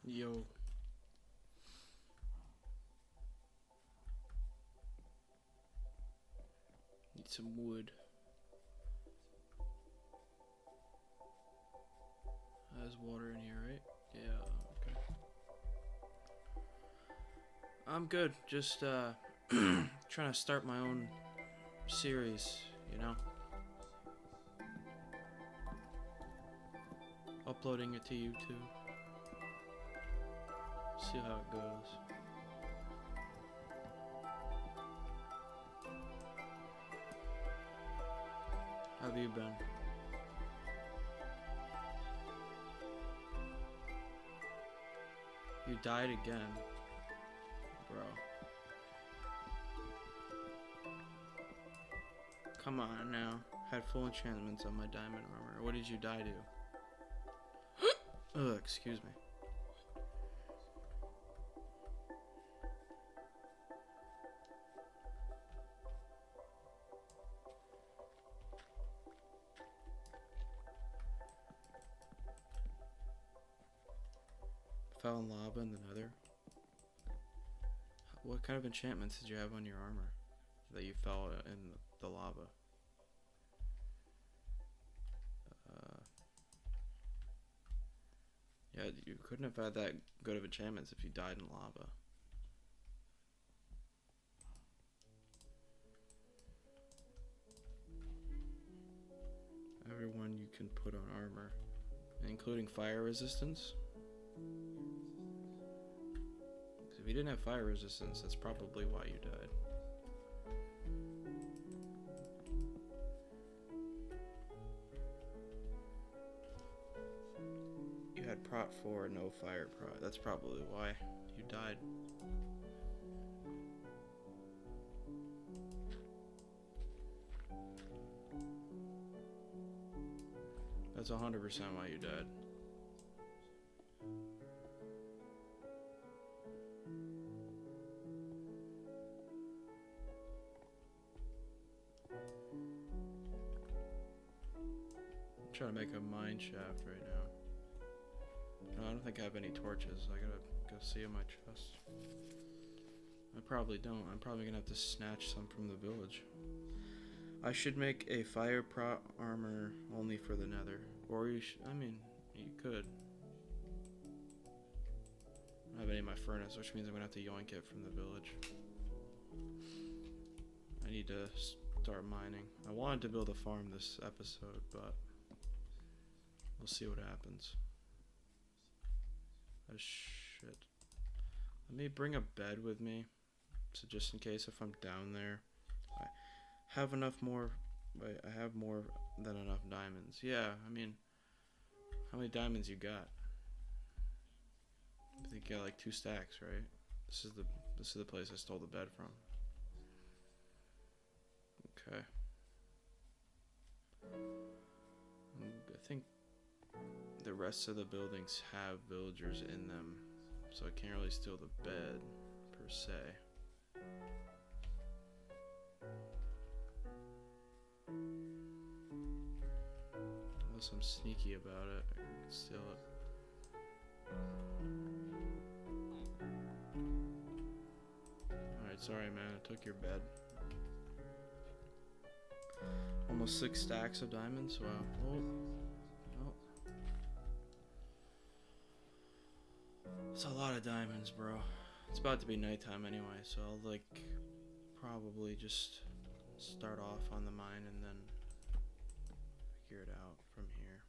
Yo. Need some wood. There's water in here, right? Yeah, okay. I'm good. Just trying to start my own series, you know? Uploading it to YouTube. See how it goes. How have you been? You died again, bro. Come on now. Had full enchantments on my diamond armor. What did you die to? Ugh, excuse me. Fell in lava in the nether. What kind of enchantments did you have on your armor that you fell in the lava? Yeah, you couldn't have had that good of enchantments if you died in lava. Everyone you can put on armor, including fire resistance. If you didn't have fire resistance, that's probably why you died. You had prot 4, no fire prot. That's probably why you died. That's 100% why you died. I'm trying to make a mine shaft right now. No, I don't think I have any torches. I gotta go see in my chest. I probably don't. I'm probably gonna have to snatch some from the village. I should make a fire prot armor only for the nether. Or you should, I mean, you could. I don't have any in my furnace, which means I'm gonna have to yoink it from the village. I need to start mining. I wanted to build a farm this episode, but we'll see what happens. Oh shit. Let me bring a bed with me, so just in case if I'm down there. I have enough more, I have more than enough diamonds. Yeah, I mean, how many diamonds you got? I think you got like 2 stacks, right? This is the place I stole the bed from. Okay. I think the rest of the buildings have villagers in them, so I can't really steal the bed per se. Unless I'm sneaky about it, I can steal it. Alright, sorry man, I took your bed. Almost 6 stacks of diamonds, wow. Oh. It's a lot of diamonds, bro. It's about to be nighttime anyway, so I'll like probably just start off on the mine and then figure it out from here.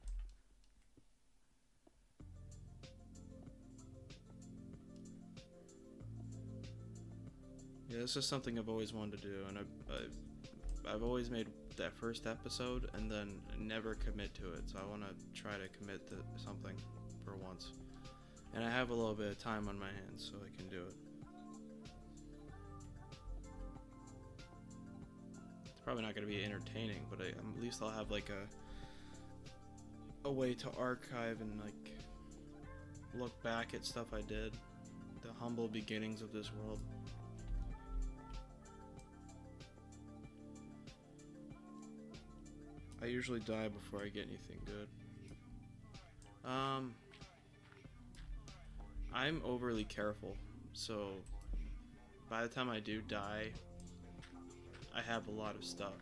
Yeah, this is something I've always wanted to do, and I've always made that first episode and then never commit to it, so I want to try to commit to something for once. And I have a little bit of time on my hands, so I can do it. It's probably not going to be entertaining, but at least I'll have like a way to archive and like look back at stuff I did. The humble beginnings of this world. I usually die before I get anything good. I'm overly careful, so by the time I do die, I have a lot of stuff.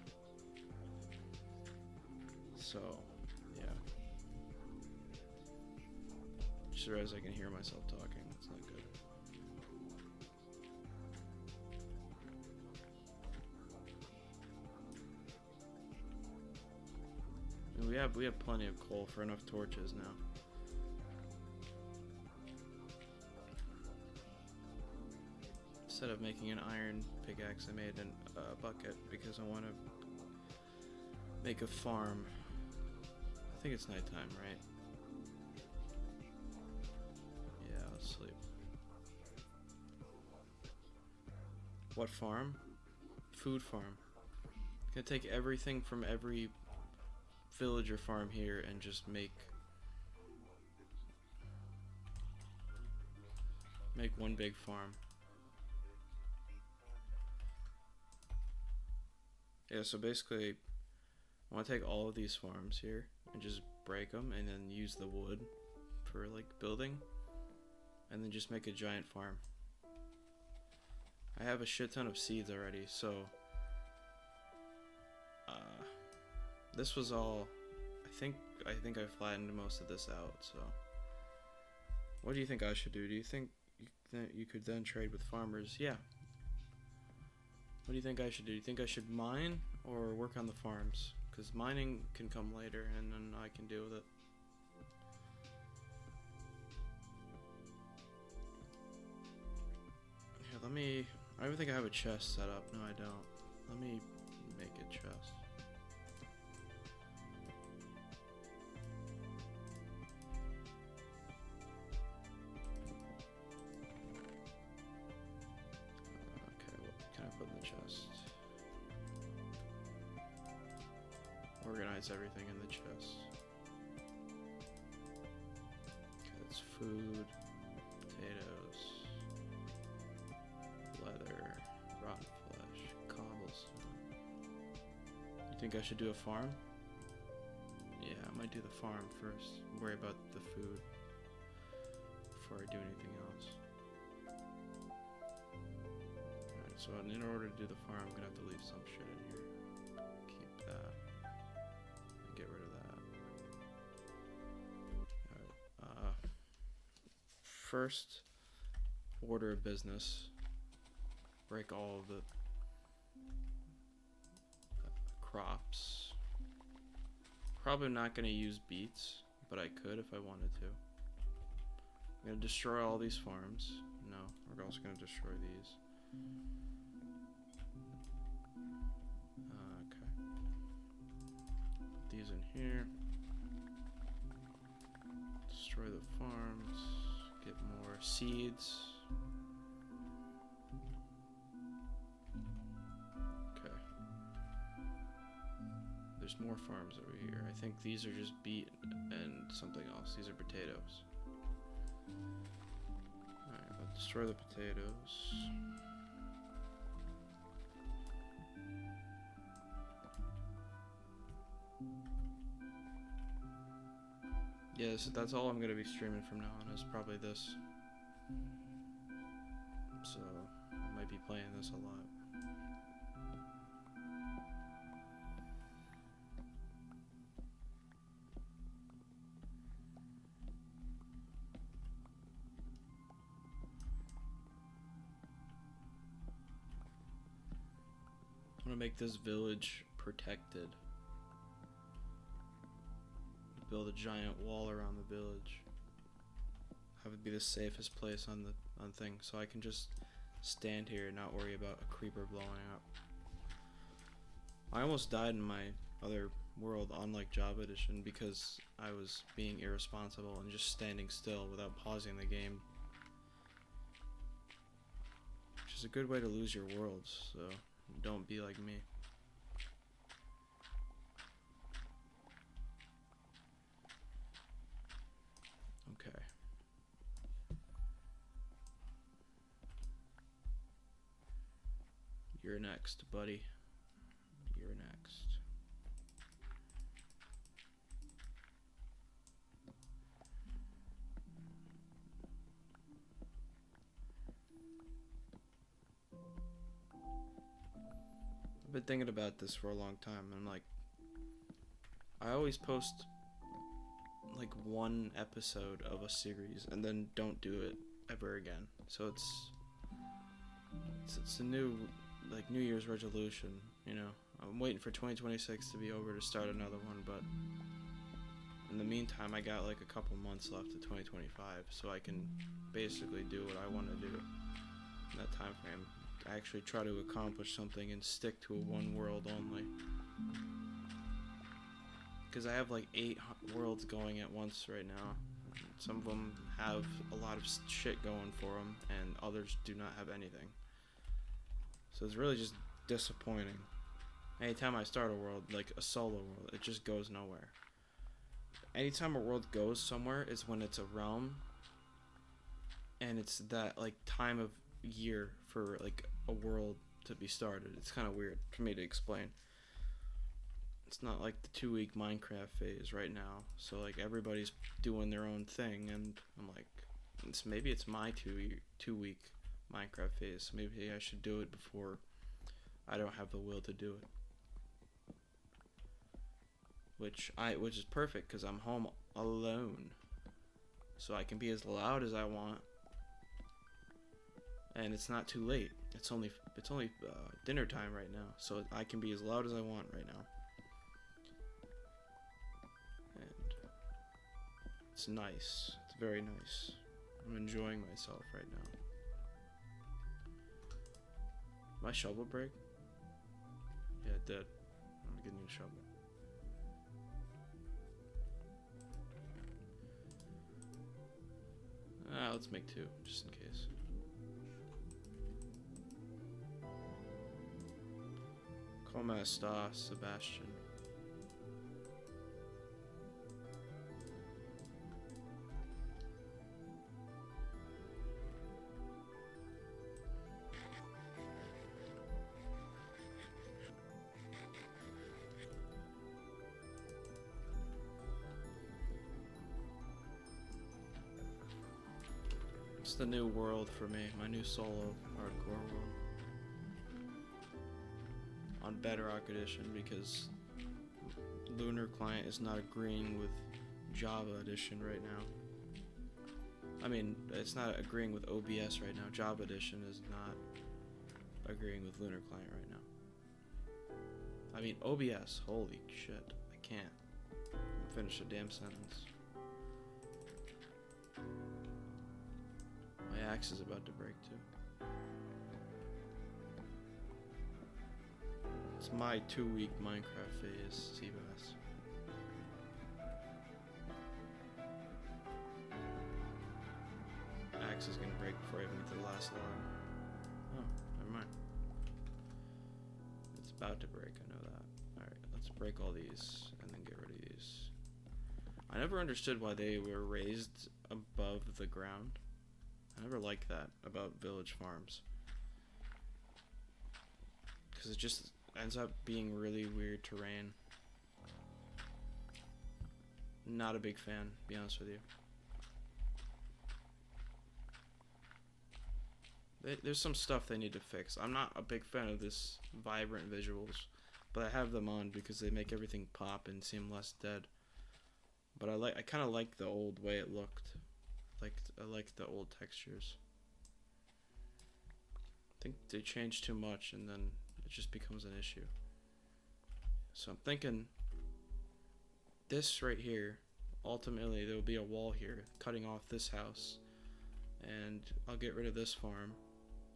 So, yeah. Just realized I can hear myself talking. That's not good. I mean, we have plenty of coal for enough torches now. Instead of making an iron pickaxe, I made a bucket because I want to make a farm. I think it's nighttime, right? Yeah, let's sleep. What farm? Food farm. Gonna take everything from every village or farm here and just make one big farm. Yeah, so basically I want to take all of these farms here and just break them and then use the wood for like building and then just make a giant farm. I have a shit ton of seeds already, so this was all, I think I flattened most of this out, so what do you think I should do? Do you think you could then trade with farmers? Yeah. What do you think I should do? Do you think I should mine or work on the farms? Because mining can come later and then I can deal with it. Here, let me... I don't think I have a chest set up. No, I don't. Let me make a chest. Okay, what can I put in the chest? Organize everything in the chest. Okay, that's food, potatoes, leather, rotten flesh, cobblestone. You think I should do a farm? Yeah, I might do the farm first. Worry about the food before I do anything else. Alright, so in order to do the farm, I'm gonna have to leave some shit in here. Keep that. Get rid of that. Alright, first order of business. Break all of the crops. Probably not going to use beets, but I could if I wanted to. I'm going to destroy all these farms. No, we're also going to destroy these. Okay. Put these in here. Destroy the farms. Get more seeds. Okay. There's more farms over here. I think these are just beet and something else. These are potatoes. Alright, I'll destroy the potatoes. Yes, that's all I'm going to be streaming from now on, is probably this. So, I might be playing this a lot. I want to make this village protected. Build a giant wall around the village. Have it be the safest place on thing, so I can just stand here and not worry about a creeper blowing up. I almost died in my other world on like Java Edition because I was being irresponsible and just standing still without pausing the game. Which is a good way to lose your worlds, so don't be like me. Okay. You're next, buddy. You're next. I've been thinking about this for a long time, and like, I always post like one episode of a series and then don't do it ever again. So it's a new like New Year's resolution, you know. I'm waiting for 2026 to be over to start another one, but in the meantime, I got like a couple months left to 2025, so I can basically do what I want to do in that time frame. I actually try to accomplish something and stick to a one world only. Because I have like 8 worlds going at once right now. Some of them have a lot of shit going for them, and others do not have anything. So it's really just disappointing. Anytime I start a world, like a solo world, it just goes nowhere. Anytime a world goes somewhere is when it's a realm, and it's that like time of year for like a world to be started. It's kind of weird for me to explain. It's not like the 2-week Minecraft phase right now, so like everybody's doing their own thing, and I'm like, maybe it's my 2-week Minecraft phase. So maybe I should do it before I don't have the will to do it. Which is perfect because I'm home alone, so I can be as loud as I want, and it's not too late. It's only dinner time right now, so I can be as loud as I want right now. It's nice. It's very nice. I'm enjoying myself right now. My shovel break? Yeah, it did. I'm gonna get a new shovel. Let's make 2, just in case. Como está, Sebastian? It's the new world for me, my new solo hardcore world. On Bedrock Edition, because Lunar Client is not agreeing with Java Edition right now. I mean, it's not agreeing with OBS right now. Java Edition is not agreeing with Lunar Client right now. I mean, OBS, holy shit, I can't finish a damn sentence. My axe is about to break too. It's my 2-week Minecraft phase, Seabass. Axe is gonna break before I even get to the last log. Oh, never mind. It's about to break, I know that. Alright, let's break all these and then get rid of these. I never understood why they were raised above the ground. I never liked that about village farms. Because it just ends up being really weird terrain. Not a big fan, to be honest with you. There's some stuff they need to fix. I'm not a big fan of this vibrant visuals, but I have them on because they make everything pop and seem less dead. But I kind of like the old way it looked. I like the old textures. I think they change too much and then it just becomes an issue. So I'm thinking this right here, ultimately there will be a wall here cutting off this house, and I'll get rid of this farm,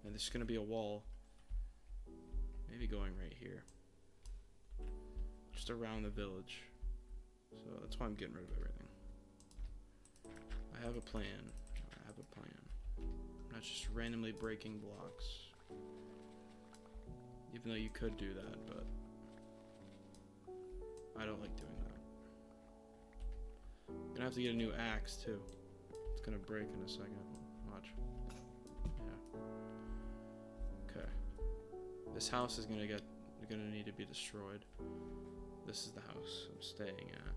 and there's going to be a wall maybe going right here just around the village. So that's why I'm getting rid of everything. I have a plan. I'm not just randomly breaking blocks. Even though you could do that, but I don't like doing that. I'm gonna have to get a new axe too. It's gonna break in a second. Watch. Yeah. Okay. This house is gonna need to be destroyed. This is the house I'm staying at.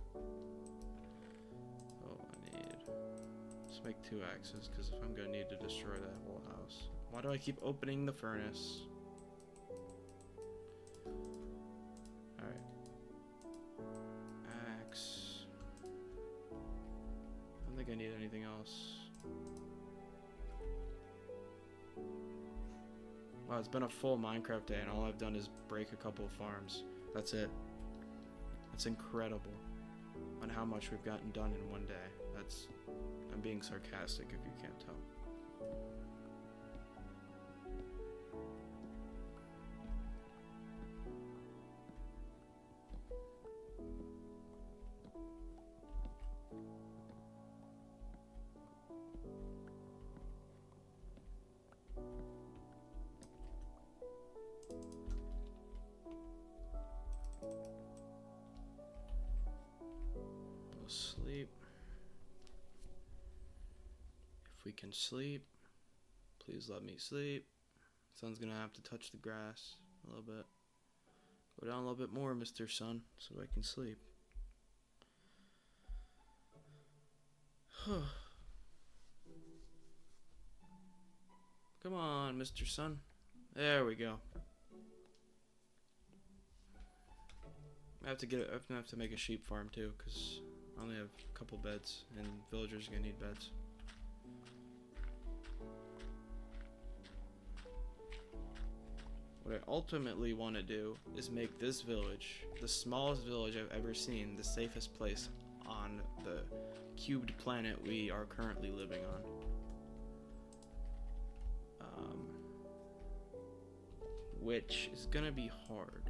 Let's make 2 axes, because if I'm gonna need to destroy that whole house. Why do I keep opening the furnace? think I need anything else. Wow, it's been a full Minecraft day and all I've done is break a couple of farms. That's it. That's incredible on how much we've gotten done in one day. I'm being sarcastic if you can't tell. Sleep. If we can sleep, please let me sleep. Sun's gonna have to touch the grass a little bit. Go down a little bit more, Mr. Sun, so I can sleep. Come on, Mr. Sun. There we go. I have to make a sheep farm too, because I only have a couple beds, and villagers are gonna need beds. What I ultimately want to do is make this village, the smallest village I've ever seen, the safest place on the cubed planet we are currently living on. Which is gonna be hard.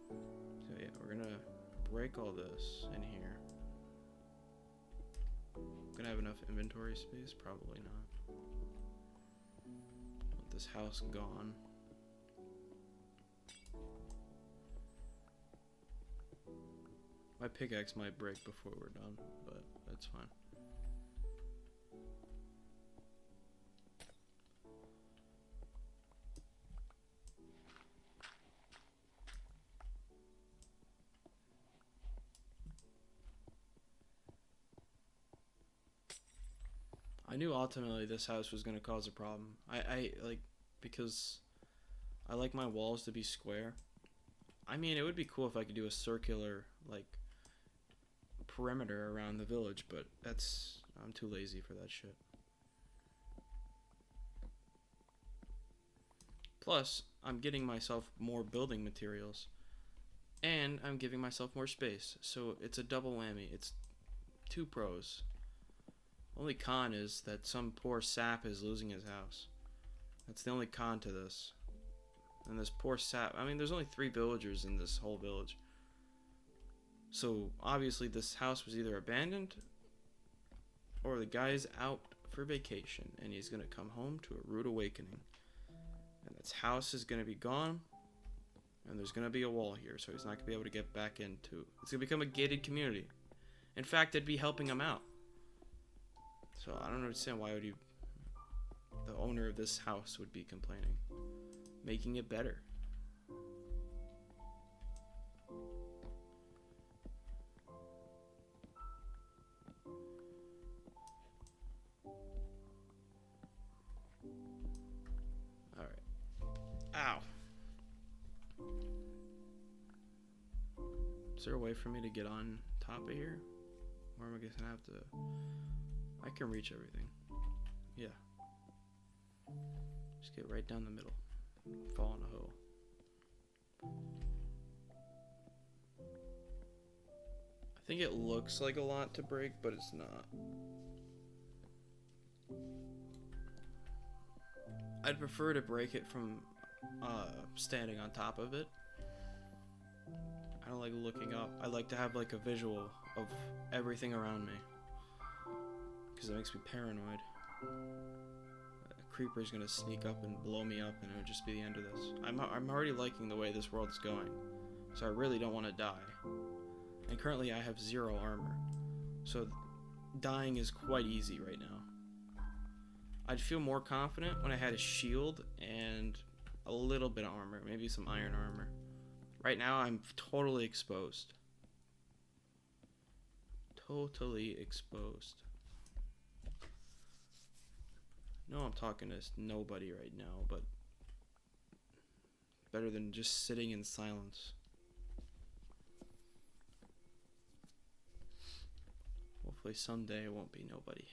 So yeah, we're gonna break all this in here. Gonna have enough inventory space? Probably not. Want this house gone. My pickaxe might break before we're done, but that's fine. I knew ultimately this house was going to cause a problem. I like, because I like my walls to be square. I mean, it would be cool if I could do a circular, like, perimeter around the village, but I'm too lazy for that shit. Plus, I'm getting myself more building materials, and I'm giving myself more space, so it's a double whammy. It's two pros. Only con is that some poor sap is losing his house. That's the only con to this. And this poor sap, I mean, there's only 3 villagers in this whole village. So, obviously, this house was either abandoned, or the guy's out for vacation, and he's going to come home to a rude awakening. And this house is going to be gone, and there's going to be a wall here, so he's not going to be able to get back into. It's going to become a gated community. In fact, it'd be helping him out. So I don't understand why would the owner of this house would be complaining. Making it better. Alright. Ow. Is there a way for me to get on top of here? Or am I gonna have to... I can reach everything. Yeah. Just get right down the middle. Fall in a hole. I think it looks like a lot to break, but it's not. I'd prefer to break it from standing on top of it. I don't like looking up. I like to have like a visual of everything around me. Because it makes me paranoid. A creeper's gonna sneak up and blow me up, and it would just be the end of this. I'm already liking the way this world's going, so I really don't want to die. And currently I have 0 armor, so dying is quite easy right now. I'd feel more confident when I had a shield and a little bit of armor, maybe some iron armor. Right now I'm totally exposed. Totally exposed. No, I'm talking to nobody right now, but better than just sitting in silence. Hopefully Hopefully someday it won't be nobody.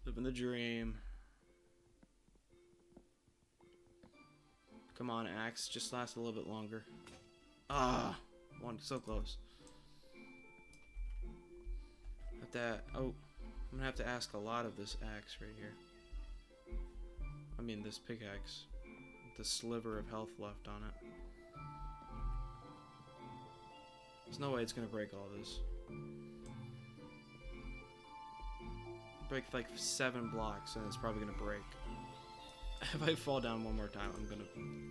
Living the dream. Come on, axe. Just last a little bit longer. Ah! One, so close. Have to, oh, I'm gonna have to ask a lot of this axe right here. I mean, this pickaxe. The sliver of health left on it. There's no way it's gonna break all this. Break like 7 blocks and it's probably gonna break. If I fall down one more time, I'm gonna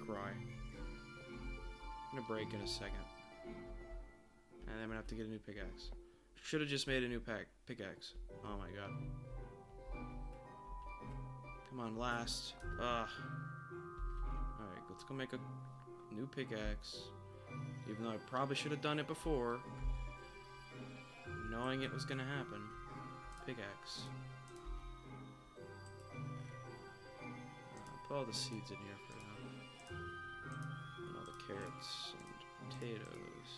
cry. I'm gonna break in a second. And I'm gonna have to get a new pickaxe. Should have just made a new pickaxe. Oh my god. Come on, last. Ugh. Alright, let's go make a new pickaxe. Even though I probably should have done it before. Knowing it was gonna happen. Pickaxe. Put all the seeds in here for now. And all the carrots and potatoes.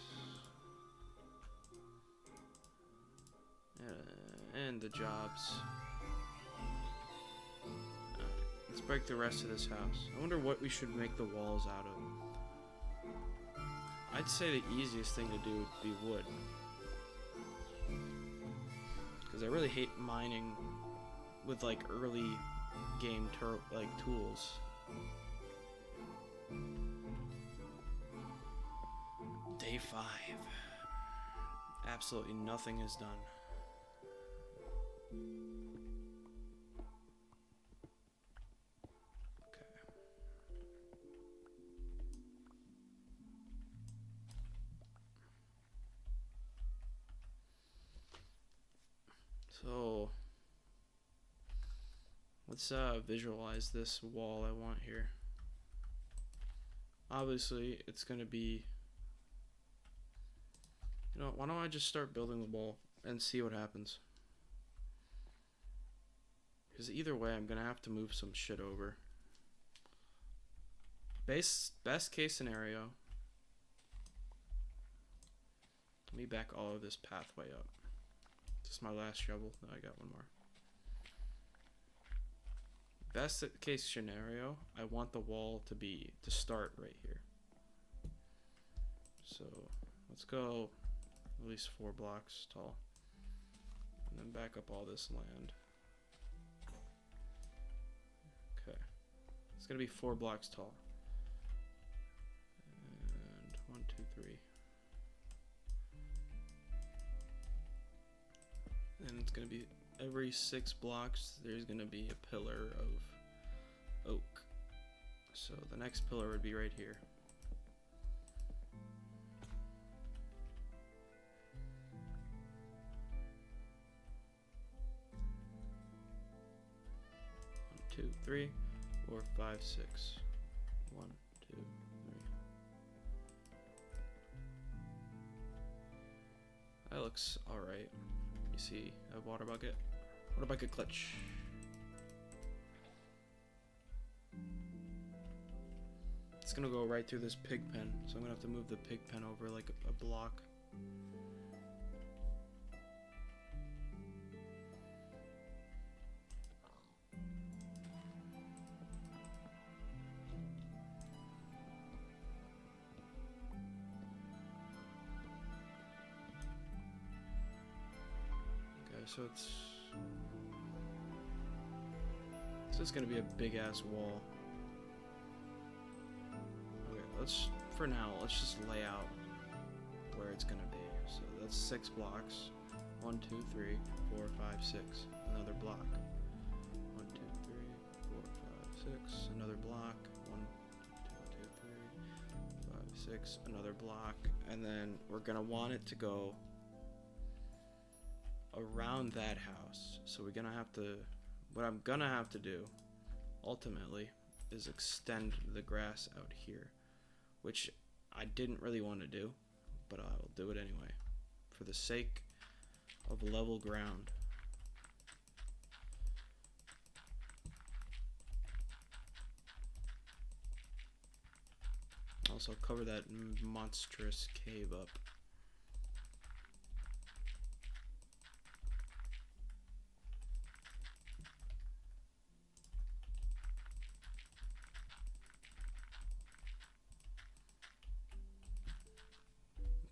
And the jobs. Let's break the rest of this house. I wonder what we should make the walls out of. I'd say the easiest thing to do would be wood. Because I really hate mining with like early game tools. Day 5. Absolutely nothing is done. So, let's visualize this wall I want here. Obviously, it's going to be, you know, why don't I just start building the wall and see what happens? Because either way, I'm going to have to move some shit over. Best case scenario, let me back all of this pathway up. This is my last shovel. No, I got one more. Best case scenario, I want the wall to start right here. So let's go at least 4 blocks tall. And then back up all this land. Okay. It's gonna be 4 blocks tall. And 1, 2, 3. And it's gonna be every 6 blocks there's gonna be a pillar of oak. So the next pillar would be right here. One, 2, 3, 4, 5, 6. 1, 2, 3. That looks alright. You see a water bucket clutch. It's gonna go right through this pig pen, so I'm gonna have to move the pig pen over like a block. So it's gonna be a big ass wall. Okay, for now, let's just lay out where it's gonna be. So that's 6 blocks. 1, 2, 3, 4, 5, 6. Another block. 1, 2, 3, 4, 5, 6. Another block. 1, 2, 3, 5, 6. Another block. And then we're gonna want it to go around that house. So we're gonna have to, what I'm gonna have to do ultimately is extend the grass out here, which I didn't really want to do, but I'll do it anyway for the sake of level ground. Also cover that monstrous cave up.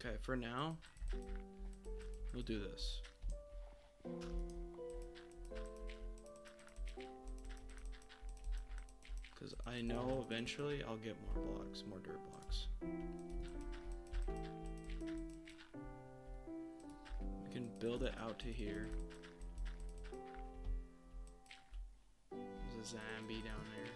Okay, for now, we'll do this. Because I know eventually I'll get more blocks, more dirt blocks. We can build it out to here. There's a zombie down there.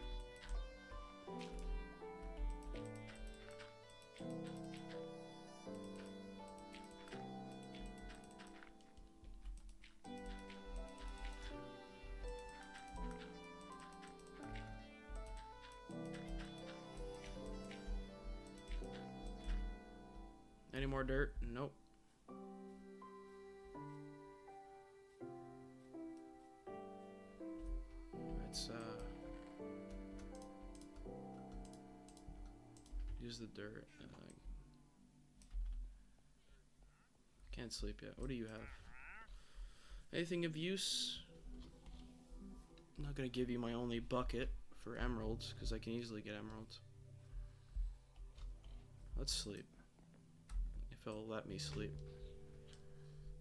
Any more dirt? Nope. Let's use the dirt. Can't sleep yet. What do you have? Anything of use? I'm not gonna give you my only bucket for emeralds because I can easily get emeralds. Let's sleep. If it'll let me sleep.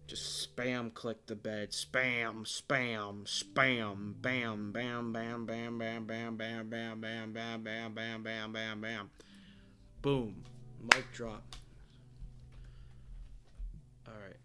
Just spam click the bed. Spam, spam, spam, bam, bam, bam, bam, bam, bam, bam, bam, bam, bam, bam, bam, bam, bam, bam. Boom. Mic drop. Alright.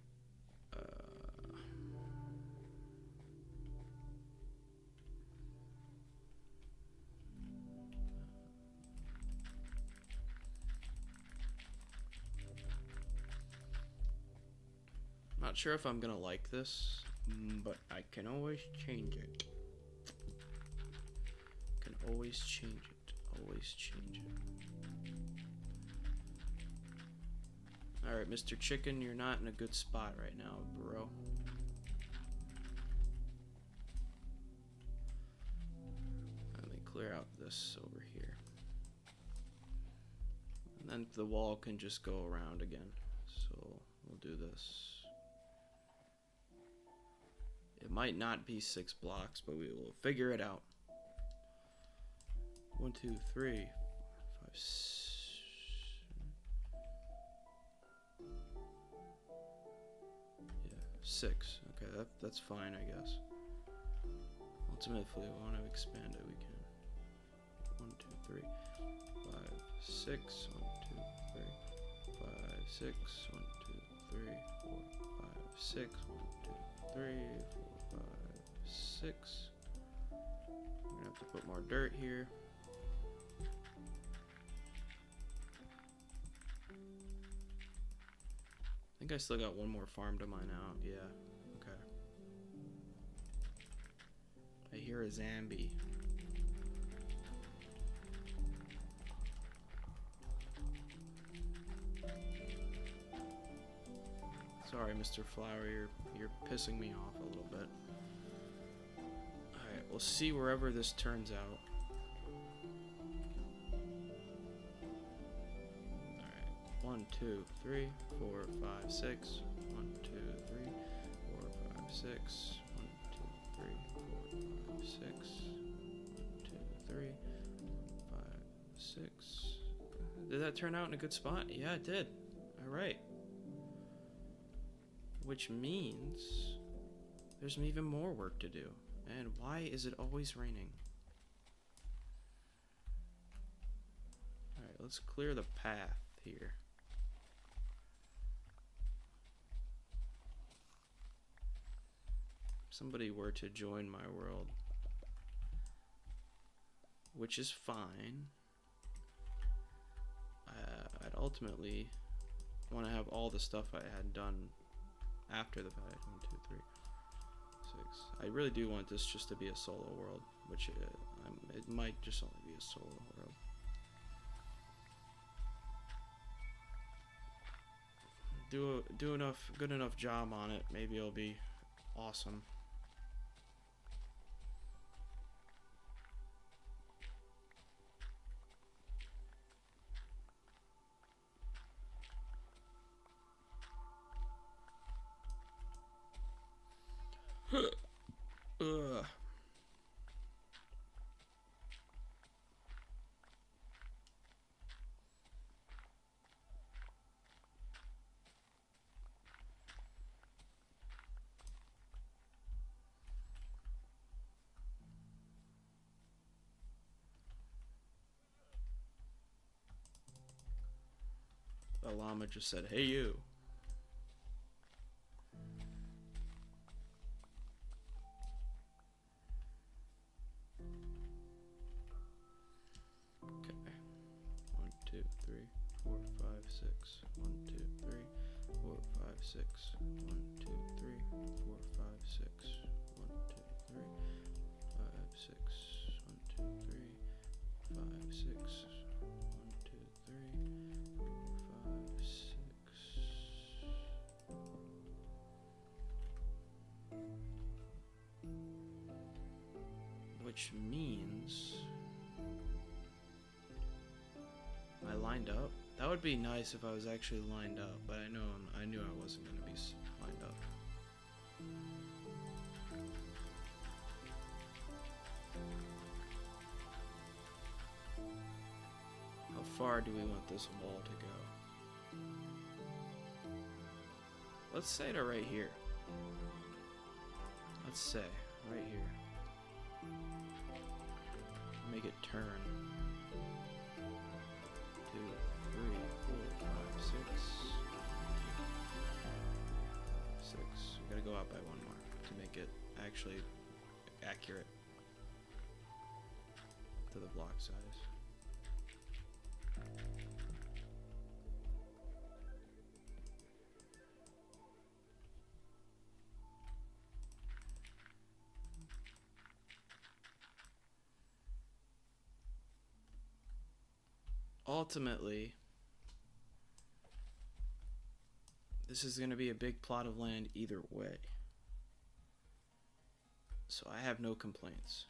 Not sure if I'm gonna like this, but I can always change it. Can always change it. Always change it. Alright, Mr. Chicken, you're not in a good spot right now, bro. Let me clear out this over here. And then the wall can just go around again. So we'll do this. It might not be 6 blocks, but we will figure it out. 1, 2, 3, 4, 5, 6. Yeah, 6. Okay, that's fine, I guess. Ultimately, if we want to expand it, we can. 1, 2, 3, 5, 6. 1, 2, 3, 5, 6. 1, 2, 3, 4, 5, 6. 1, 2, 3, 4, 5, 6. We're gonna have to put more dirt here. I think I still got one more farm to mine out. Yeah. Okay. I hear a zombie. Sorry, Mr. Flower, you're pissing me off a little bit. Alright, we'll see wherever this turns out. Alright, 1, 2, 3, 4, 5, 6. 1, 2, 3, 4, 5, 6. 1, 2, 3, 4, 5, 6. 1, 2, 3, 4, 5, 6. Did that turn out in a good spot? Yeah, it did. Alright. Which means there's even more work to do. And why is it always raining? Alright, let's clear the path here. If somebody were to join my world, which is fine, I'd ultimately want to have all the stuff I had done after the patch. 1, 2, 3, 6. I really do want this just to be a solo world, which it might just only be a solo world. Do enough good enough job on it, maybe it'll be awesome. Ugh. a llama just said, "Hey you." Okay. 1, 2, 3, 4, 5, 6. 1, 2, 3, 4, 5, 6. 1, 2, 3, 4, 5, 6. 1, 2, 3, 5, 6. 1, 2, 3, 5, 6. 1, 2, 3, 5, 6. Which means am I lined up? That would be nice if I was actually lined up, but I knew I wasn't going to be lined up. How far do we want this wall to go? Let's say to right here. Let's say right here. Make it turn. 2, 3, 4, 5, 6. 6. We gotta go out by one more to make it actually accurate to the block size. Ultimately, this is going to be a big plot of land either way. So I have no complaints.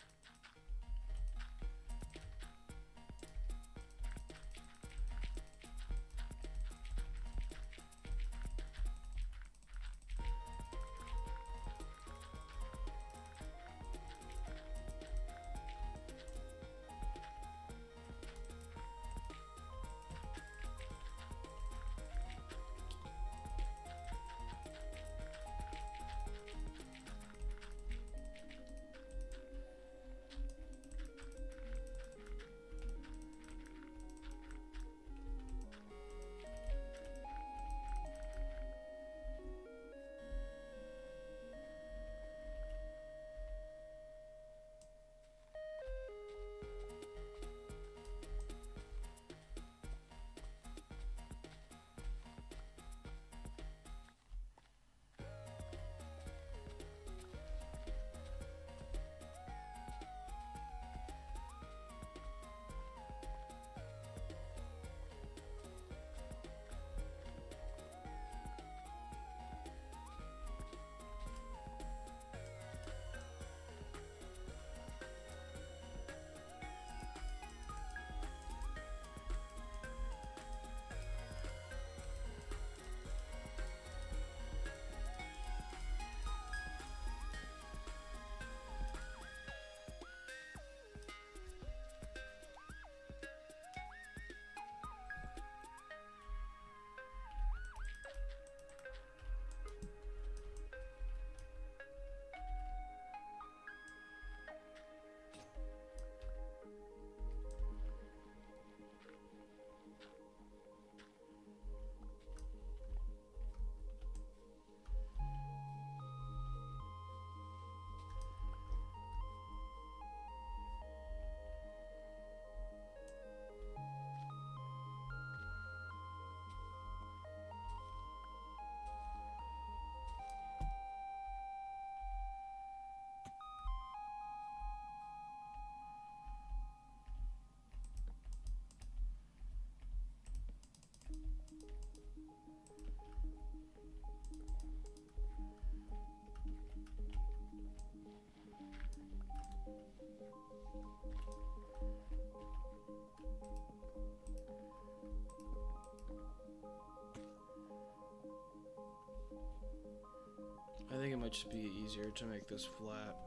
I think it might just be easier to make this flat,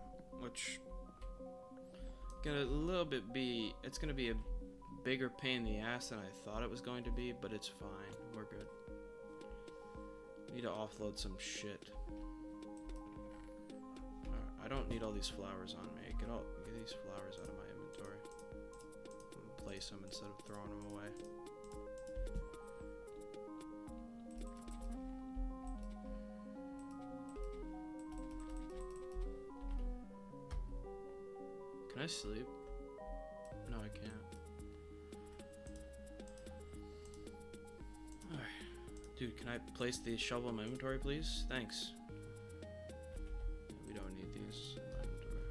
which it's gonna be a bigger pain in the ass than I thought it was going to be, but it's fine. We're good. Need to offload some shit. I don't need all these flowers on me. Get these flowers out of my inventory. And place them instead of throwing them away. sleep? No, I can't. Alright. Dude, can I place the shovel in my inventory, please? Thanks. We don't need these in my inventory.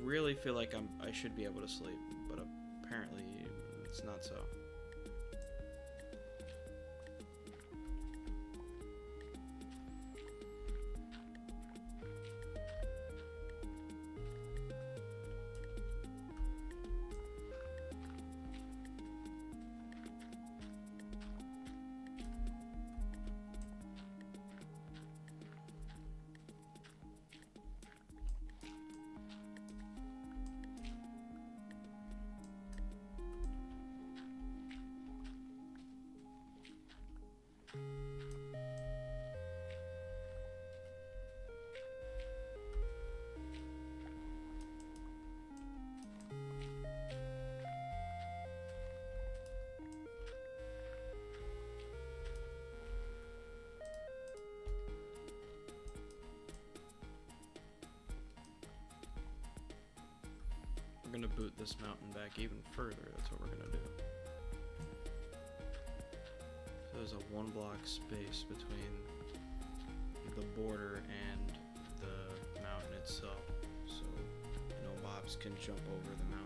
Really feel like I should be able to sleep, but apparently it's not so. We're gonna boot this mountain back even further. That's what we're gonna do. So there's a 1 block space between the border and the mountain itself, so no mobs can jump over the mountain.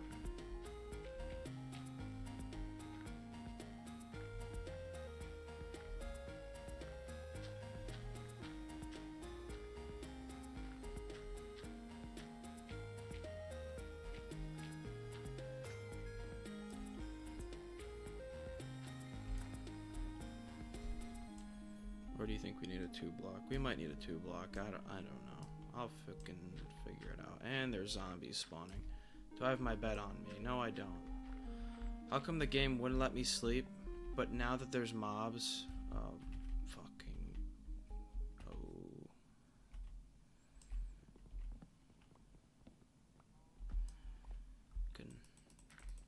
Or do you think we need a 2 block? We might need a 2 block. I don't know. I'll fucking figure it out. And there's zombies spawning. Do I have my bed on me? No, I don't. How come the game wouldn't let me sleep? But now that there's mobs, fucking... Oh.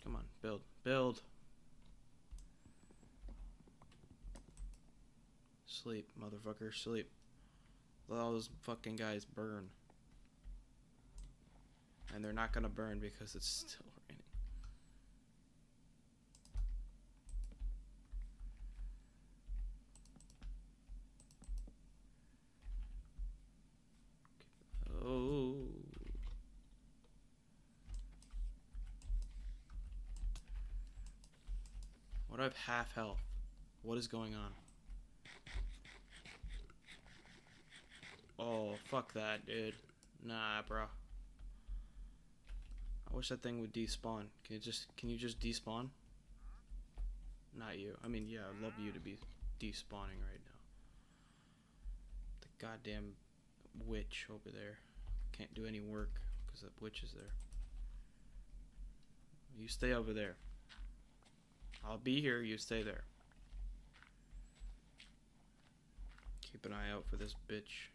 Come on, build. Build! Sleep, motherfucker, sleep. Let all those fucking guys burn. And they're not gonna burn because it's still raining. Oh. What do I have half health? What is going on? Oh, fuck that, dude. Nah, bro. I wish that thing would despawn. Can you just despawn? Not you. I mean, yeah, I'd love you to be despawning right now. The goddamn witch over there. Can't do any work because that witch is there. You stay over there. I'll be here, you stay there. Keep an eye out for this bitch.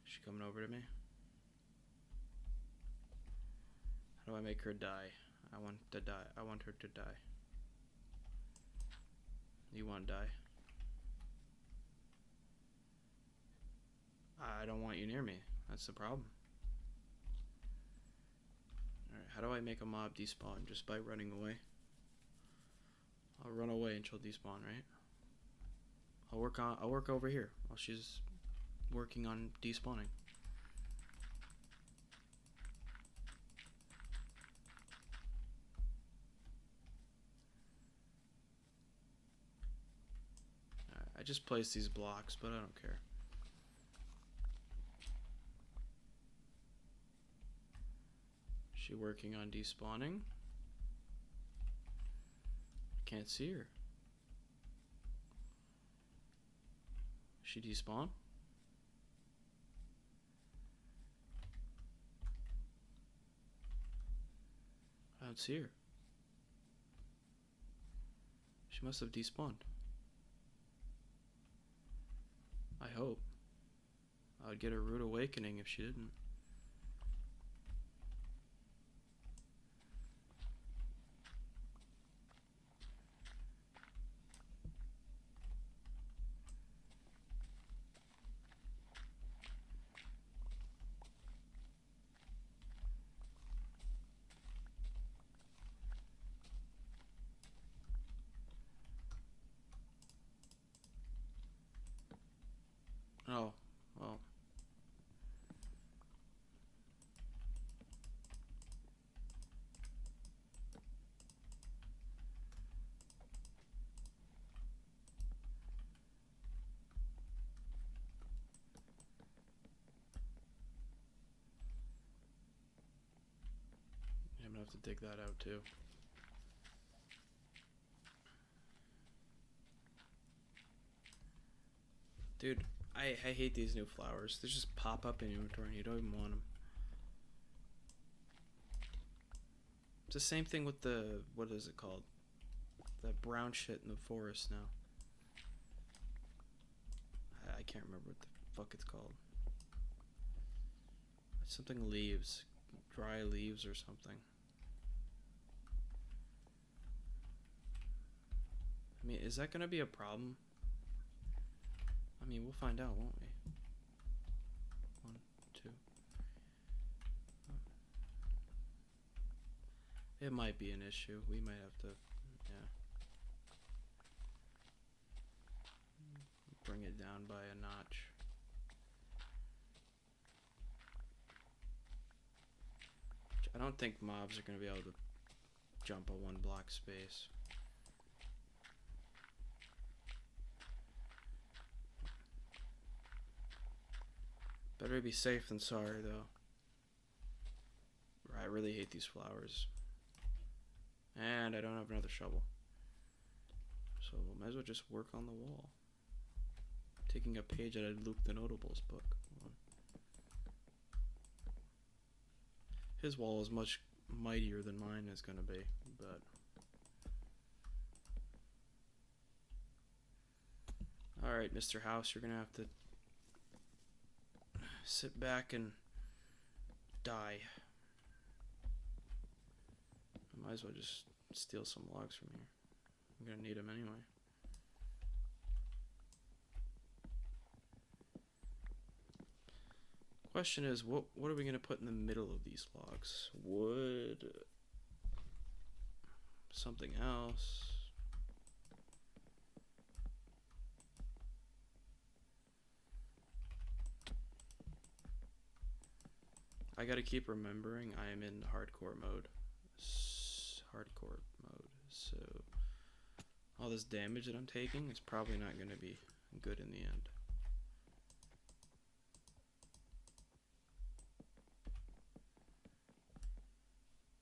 Is she coming over to me? How do I make her die? I want to die. I want her to die. You want to die? I don't want you near me. That's the problem. Alright, how do I make a mob despawn? Just by running away? I'll run away and she'll despawn, right? I'll work over here while she's working on despawning. Alright, I just placed these blocks, but I don't care. Is she working on despawning? Can't see her. She despawn? I don't see her. She must have despawned. I hope. I would get a rude awakening if she didn't. have to dig that out too. Dude, I hate these new flowers. They just pop up in your inventory and you don't even want them. It's the same thing with the, what is it called? That brown shit in the forest now. I can't remember what the fuck it's called. It's something leaves. Dry leaves or something. I mean, is that gonna be a problem? I mean, we'll find out, won't we? 1, 2. It might be an issue. We might have to, yeah. Bring it down by a notch. I don't think mobs are going to be able to jump a 1 block space. Better be safe than sorry, though. I really hate these flowers. And I don't have another shovel. So we might as well just work on the wall. Taking a page out of Luke the Notable's book. His wall is much mightier than mine is going to be, but... Alright, Mr. House, you're going to have to sit back and die. I might as well just steal some logs from here. I'm going to need them anyway. Question is, what are we going to put in the middle of these logs? Wood? Something else? I gotta keep remembering I am in hardcore mode. So all this damage that I'm taking is probably not going to be good in the end.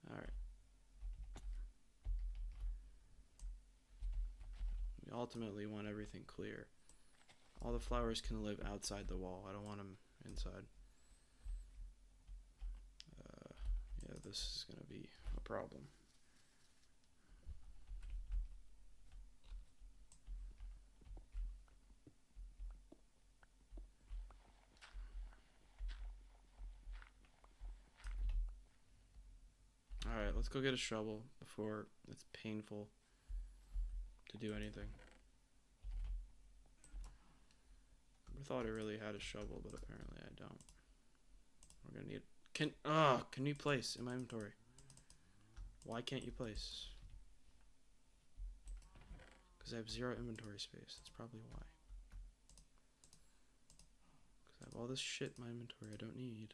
Alright. We ultimately want everything clear. All the flowers can live outside the wall. I don't want them inside. Yeah, this is going to be a problem. Alright, let's go get a shovel before it's painful to do anything. I thought I really had a shovel, but apparently I don't. We're gonna need... Can you place in my inventory? Why can't you place? Because I have 0 inventory space. That's probably why. Because I have all this shit in my inventory I don't need.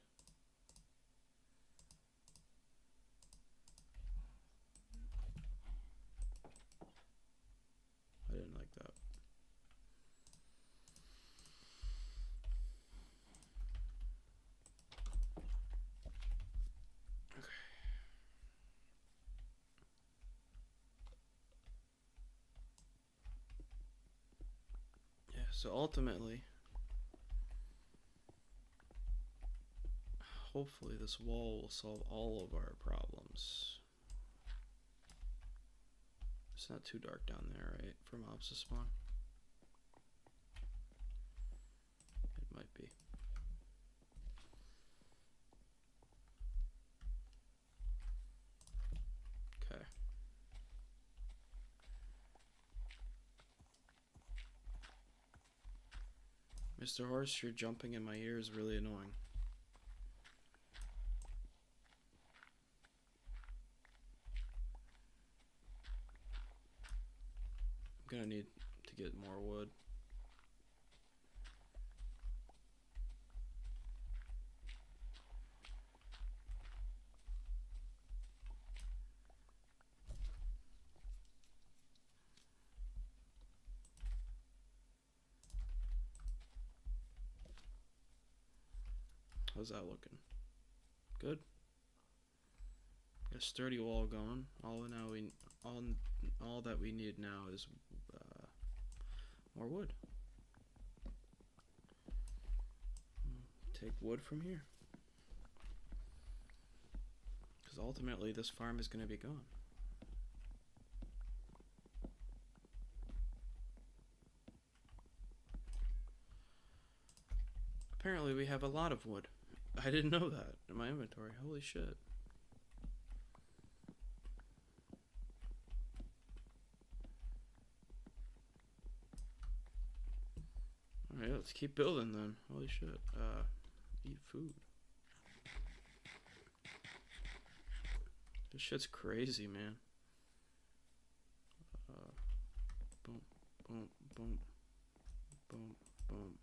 I didn't like that. Okay. Yeah, so ultimately, hopefully this wall will solve all of our problems. It's not too dark down there, right? For mobs to spawn. It might be. Okay. Mr. Horse, you're jumping in my ear is really annoying. I'm gonna need to get more wood. How's that looking? Good? Got a sturdy wall going. All that we need now is more wood. Take wood from here. Because ultimately this farm is going to be gone. Apparently we have a lot of wood. I didn't know that in my inventory. Holy shit. Alright, let's keep building then. Holy shit. Eat food. This shit's crazy, man. Boom, boom, boom, boom, boom.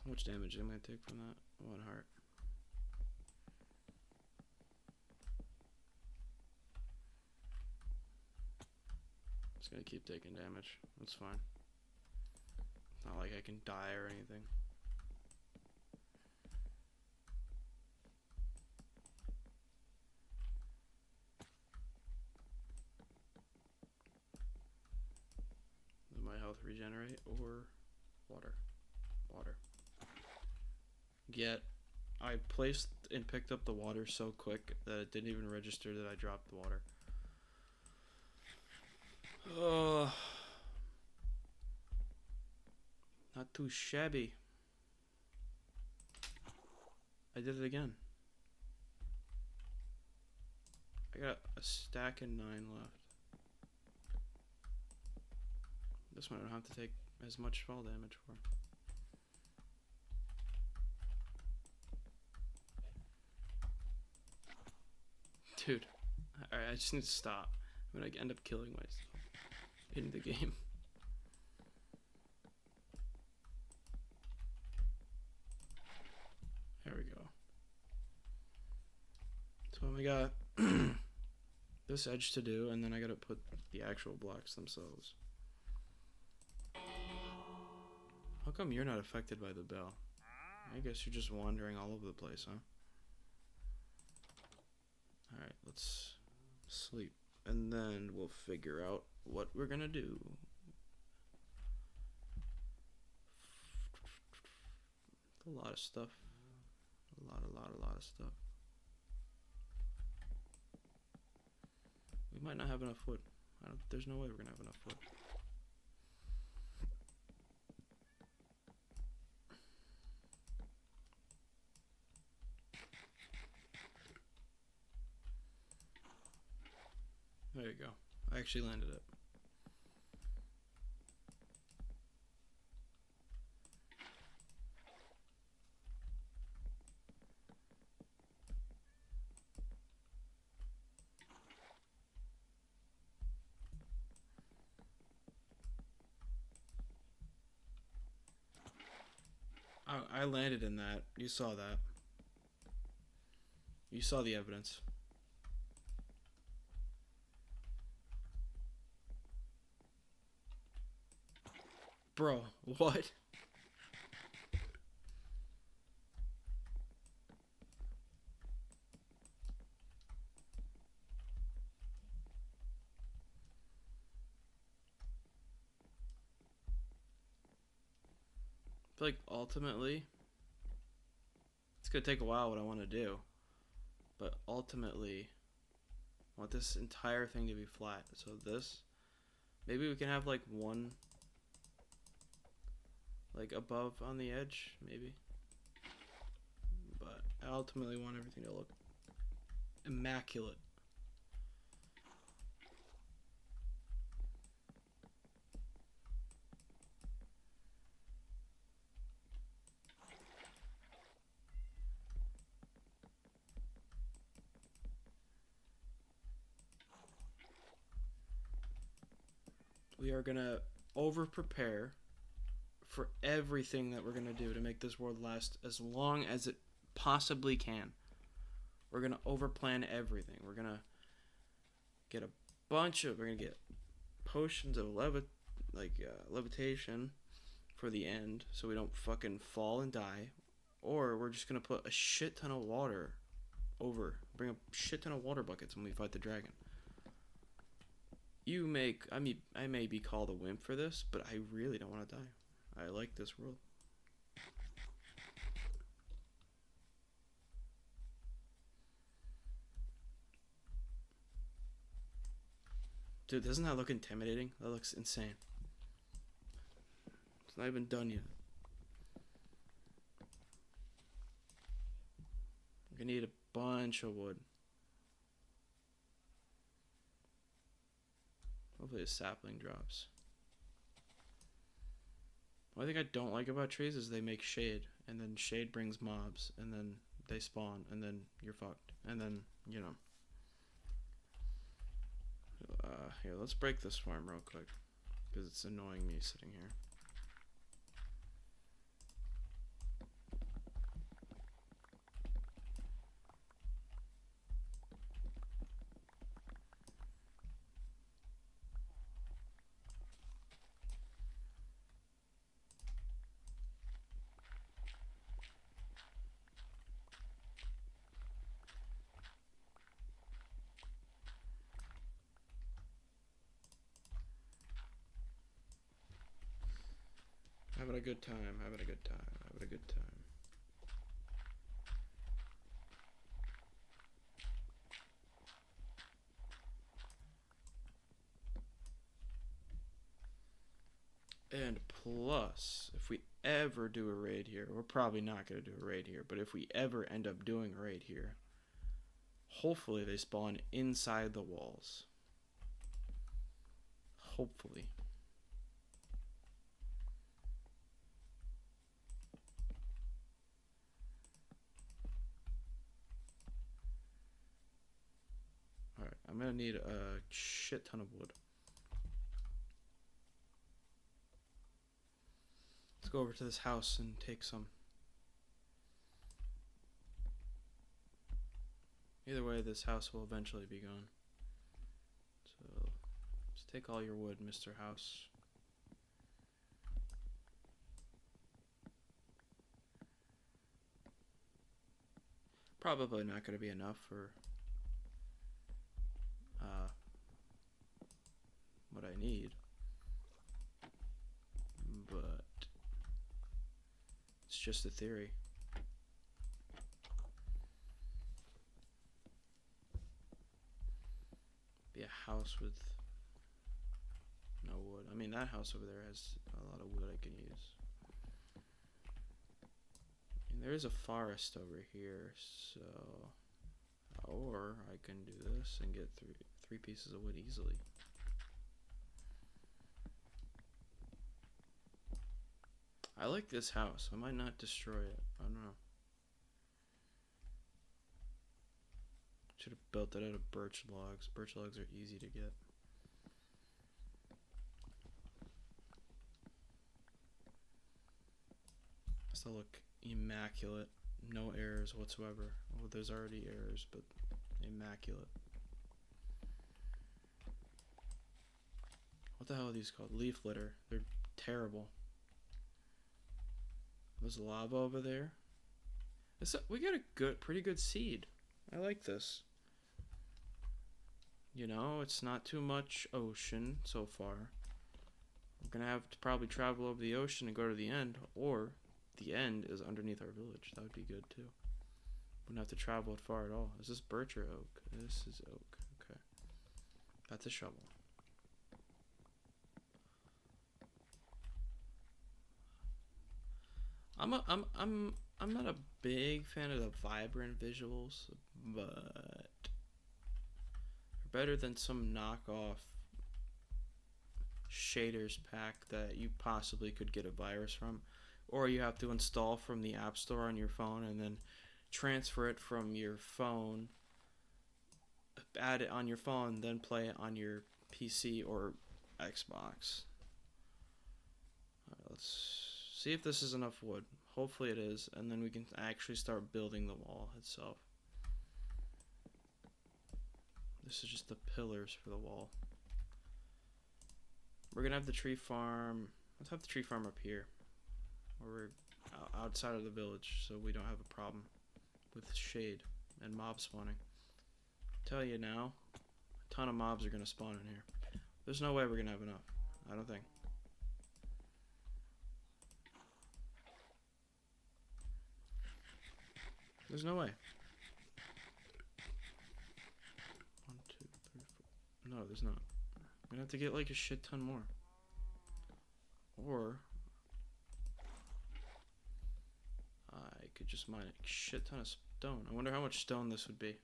How much damage am I gonna take from that? 1 heart. It's gonna keep taking damage. That's fine. Not like I can die or anything. Does my health regenerate or water? Water. Yet, I placed and picked up the water so quick that it didn't even register that I dropped the water. Oh, not too shabby. I did it again. I got a stack and 9 left. This one I don't have to take as much fall damage for. Dude, alright, I just need to stop. I'm gonna end up killing myself in the game. There we go. So we got this edge to do, and then I gotta put the actual blocks themselves. How come you're not affected by the bell? I guess you're just wandering all over the place, huh? Alright, let's sleep. And then we'll figure out what we're gonna do. A lot of stuff. A lot of stuff. We might not have enough wood. There's no way we're gonna have enough wood. There you go. I actually landed it. I landed in that. You saw that. You saw the evidence. Bro, what? I feel like ultimately, it's gonna take a while what I want to do, but ultimately, I want this entire thing to be flat. So this, maybe we can have like one, like above on the edge, maybe. But I ultimately want everything to look immaculate. We are gonna over prepare for everything that we're gonna do to make this world last as long as it possibly can. We're gonna over plan everything. We're gonna get we're gonna get potions of levitation for the end, so we don't fucking fall and die. Or we're just gonna put a shit ton of water over. Bring a shit ton of water buckets when we fight the dragon. You make, I may be called a wimp for this, but I really don't want to die. I like this world. Dude, doesn't that look intimidating? That looks insane. It's not even done yet. I'm gonna need a bunch of wood. Hopefully a sapling drops. One thing I don't like about trees is they make shade, and then shade brings mobs, and then they spawn, and then you're fucked. And then, you know. Here, let's break this farm real quick, because it's annoying me sitting here. Having a good time, having a good time, having a good time. And plus, if we ever do a raid here, we're probably not going to do a raid here, but if we ever end up doing a raid here, hopefully they spawn inside the walls. Hopefully. Alright, I'm going to need a shit ton of wood. Let's go over to this house and take some. Either way, this house will eventually be gone. So, let's take all your wood, Mr. House. Probably not going to be enough for what I need. But it's just a theory. Be a house with no wood. I mean, that house over there has a lot of wood I can use. And there is a forest over here, so... Or I can do this and get three pieces of wood easily. I like this house. I might not destroy it. I don't know. Should have built it out of birch logs. Birch logs are easy to get. Still look immaculate. No errors whatsoever. Well, there's already errors, but immaculate. What the hell are these called? Leaf litter. They're terrible. There's lava over there. We got a pretty good seed. I like this. You know, it's not too much ocean so far. We're gonna have to probably travel over the ocean and go to the end, or the end is underneath our village. That would be good too. Wouldn't have to travel it far at all. Is this birch or oak? This is oak. Okay. That's a shovel. I'm not a big fan of the vibrant visuals, but they're better than some knockoff shaders pack that you possibly could get a virus from, or you have to install from the App Store on your phone and then transfer it from your phone, add it on your phone, then play it on your PC or Xbox. Alright, let's see if this is enough wood. Hopefully it is, and then we can actually start building the wall itself. This is just the pillars for the wall. We're gonna have the tree farm. Let's have the tree farm up here, where we're outside of the village, so we don't have a problem with shade. and mob spawning. Tell you now, a ton of mobs are gonna spawn in here. There's no way we're gonna have enough. I don't think. There's no way. 1, 2, 3, 4. No, there's not. I'm gonna have to get like a shit ton more. Or I could just mine a shit ton of stone. I wonder how much stone this would be.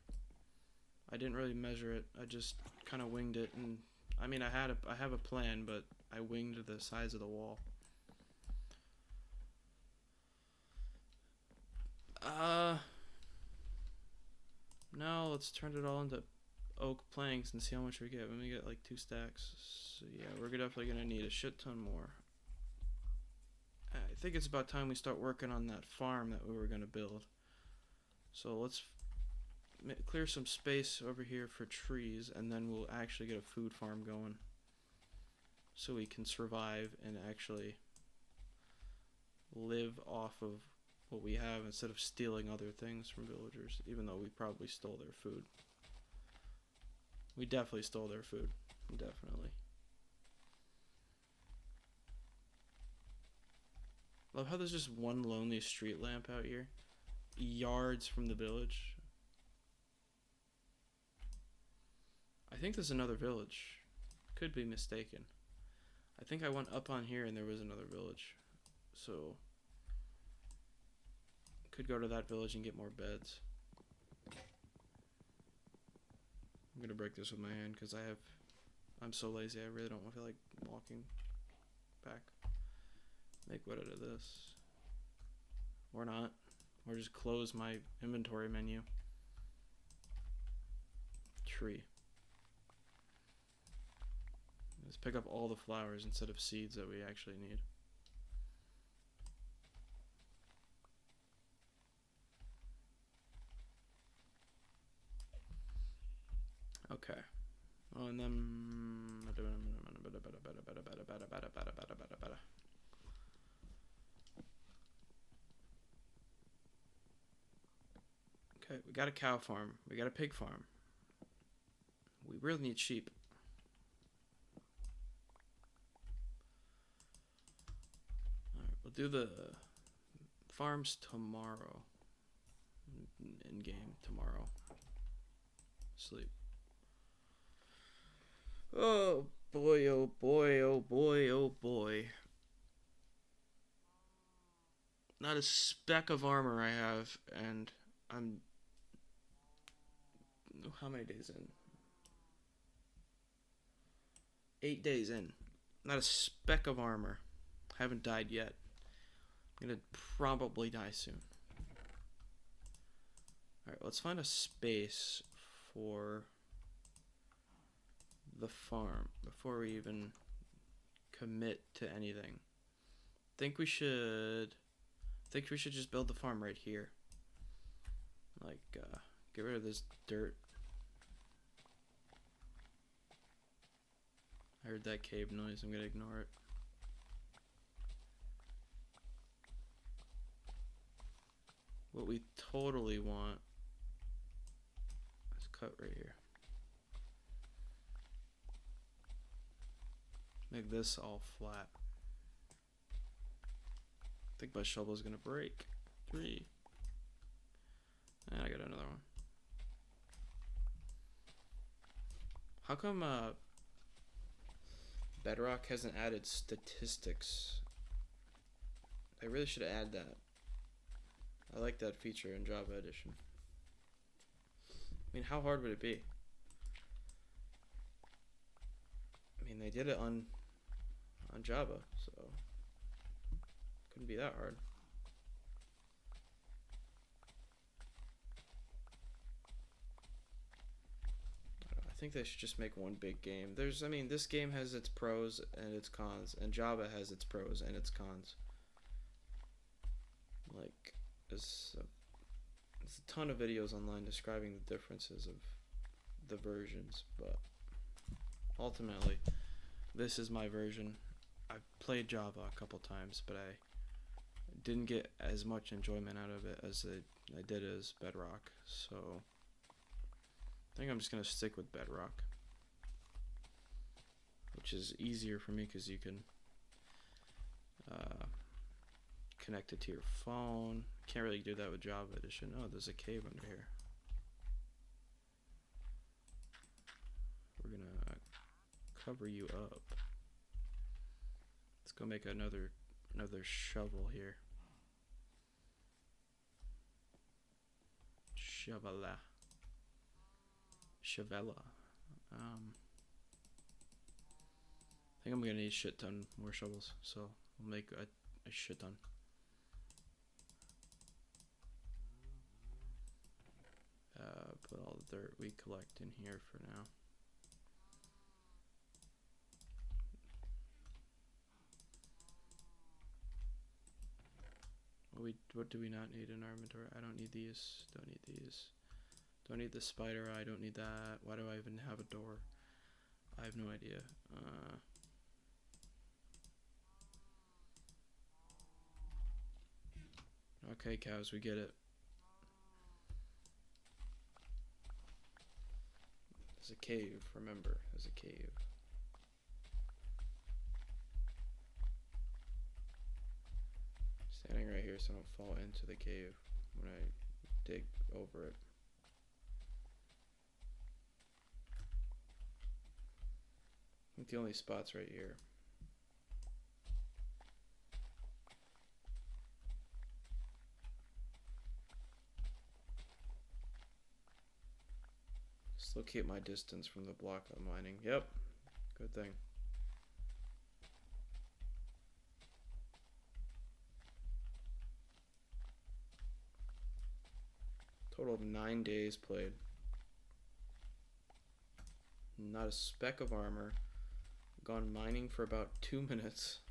I didn't really measure it. I just kind of winged it, and I mean I have a plan, but I winged the size of the wall. No, let's turn it all into oak planks and see how much we get. When we get like 2 stacks. So yeah, we're definitely gonna need a shit ton more. I think it's about time we start working on that farm that we were gonna build. So let's clear some space over here for trees, and then we'll actually get a food farm going so we can survive and actually live off of what we have instead of stealing other things from villagers, even though we probably stole their food. We definitely stole their food. Definitely. Love how there's just one lonely street lamp out here, yards from the village. I think there's another village. Could be mistaken. I think I went up on here and there was another village. So could go to that village and get more beds. I'm gonna break this with my hand because I'm so lazy. I really don't feel like walking back. Make what out of this? Or not. Or just close my inventory menu. Tree. Let's pick up all the flowers instead of seeds that we actually need. Okay. Oh, and then okay, we got a cow farm. We got a pig farm. We really need sheep. Alright, we'll do the farms tomorrow. In game tomorrow. Sleep. Oh boy, oh boy, oh boy, oh boy. Not a speck of armor I have, and I'm... How many days in? 8 days in. Not a speck of armor. Haven't died yet. I'm gonna probably die soon. Alright, let's find a space for the farm before we even commit to anything. Think we should just build the farm right here. Like, get rid of this dirt. I heard that cave noise. I'm gonna ignore it. What we totally want is cut right here. Make this all flat. I think my shovel's gonna break. 3. And I got another one. How come Bedrock hasn't added statistics? I really should add that. I like that feature in Java Edition. I mean, how hard would it be? I mean, they did it on Java, so couldn't be that hard. I think they should just make one big game. I mean, this game has its pros and its cons, and Java has its pros and its cons. Like, there's a ton of videos online describing the differences of the versions, but ultimately, this is my version. I've played Java a couple times, but I didn't get as much enjoyment out of it as I did is bedrock, so I think I'm just gonna stick with bedrock, which is easier for me because you can connect it to your phone. Can't really do that with Java Edition. Oh, there's a cave under here. We're gonna cover you up. Let's go make another shovel here. Shovela. I think I'm gonna need a shit ton more shovels, so we'll make a shit ton. Put all the dirt we collect in here for now. What do we not need in our inventory? I don't need these. Don't need these. Don't need the spider. I don't need that. Why do I even have a door? I have no idea. Okay, cows, we get it. There's a cave, remember. There's a cave. Standing right here so I don't fall into the cave when I dig over it. I think the only spot's right here. Just locate my distance from the block I'm mining. Yep, good thing. Total of 9 days played. Not a speck of armor. Gone mining for about 2 minutes.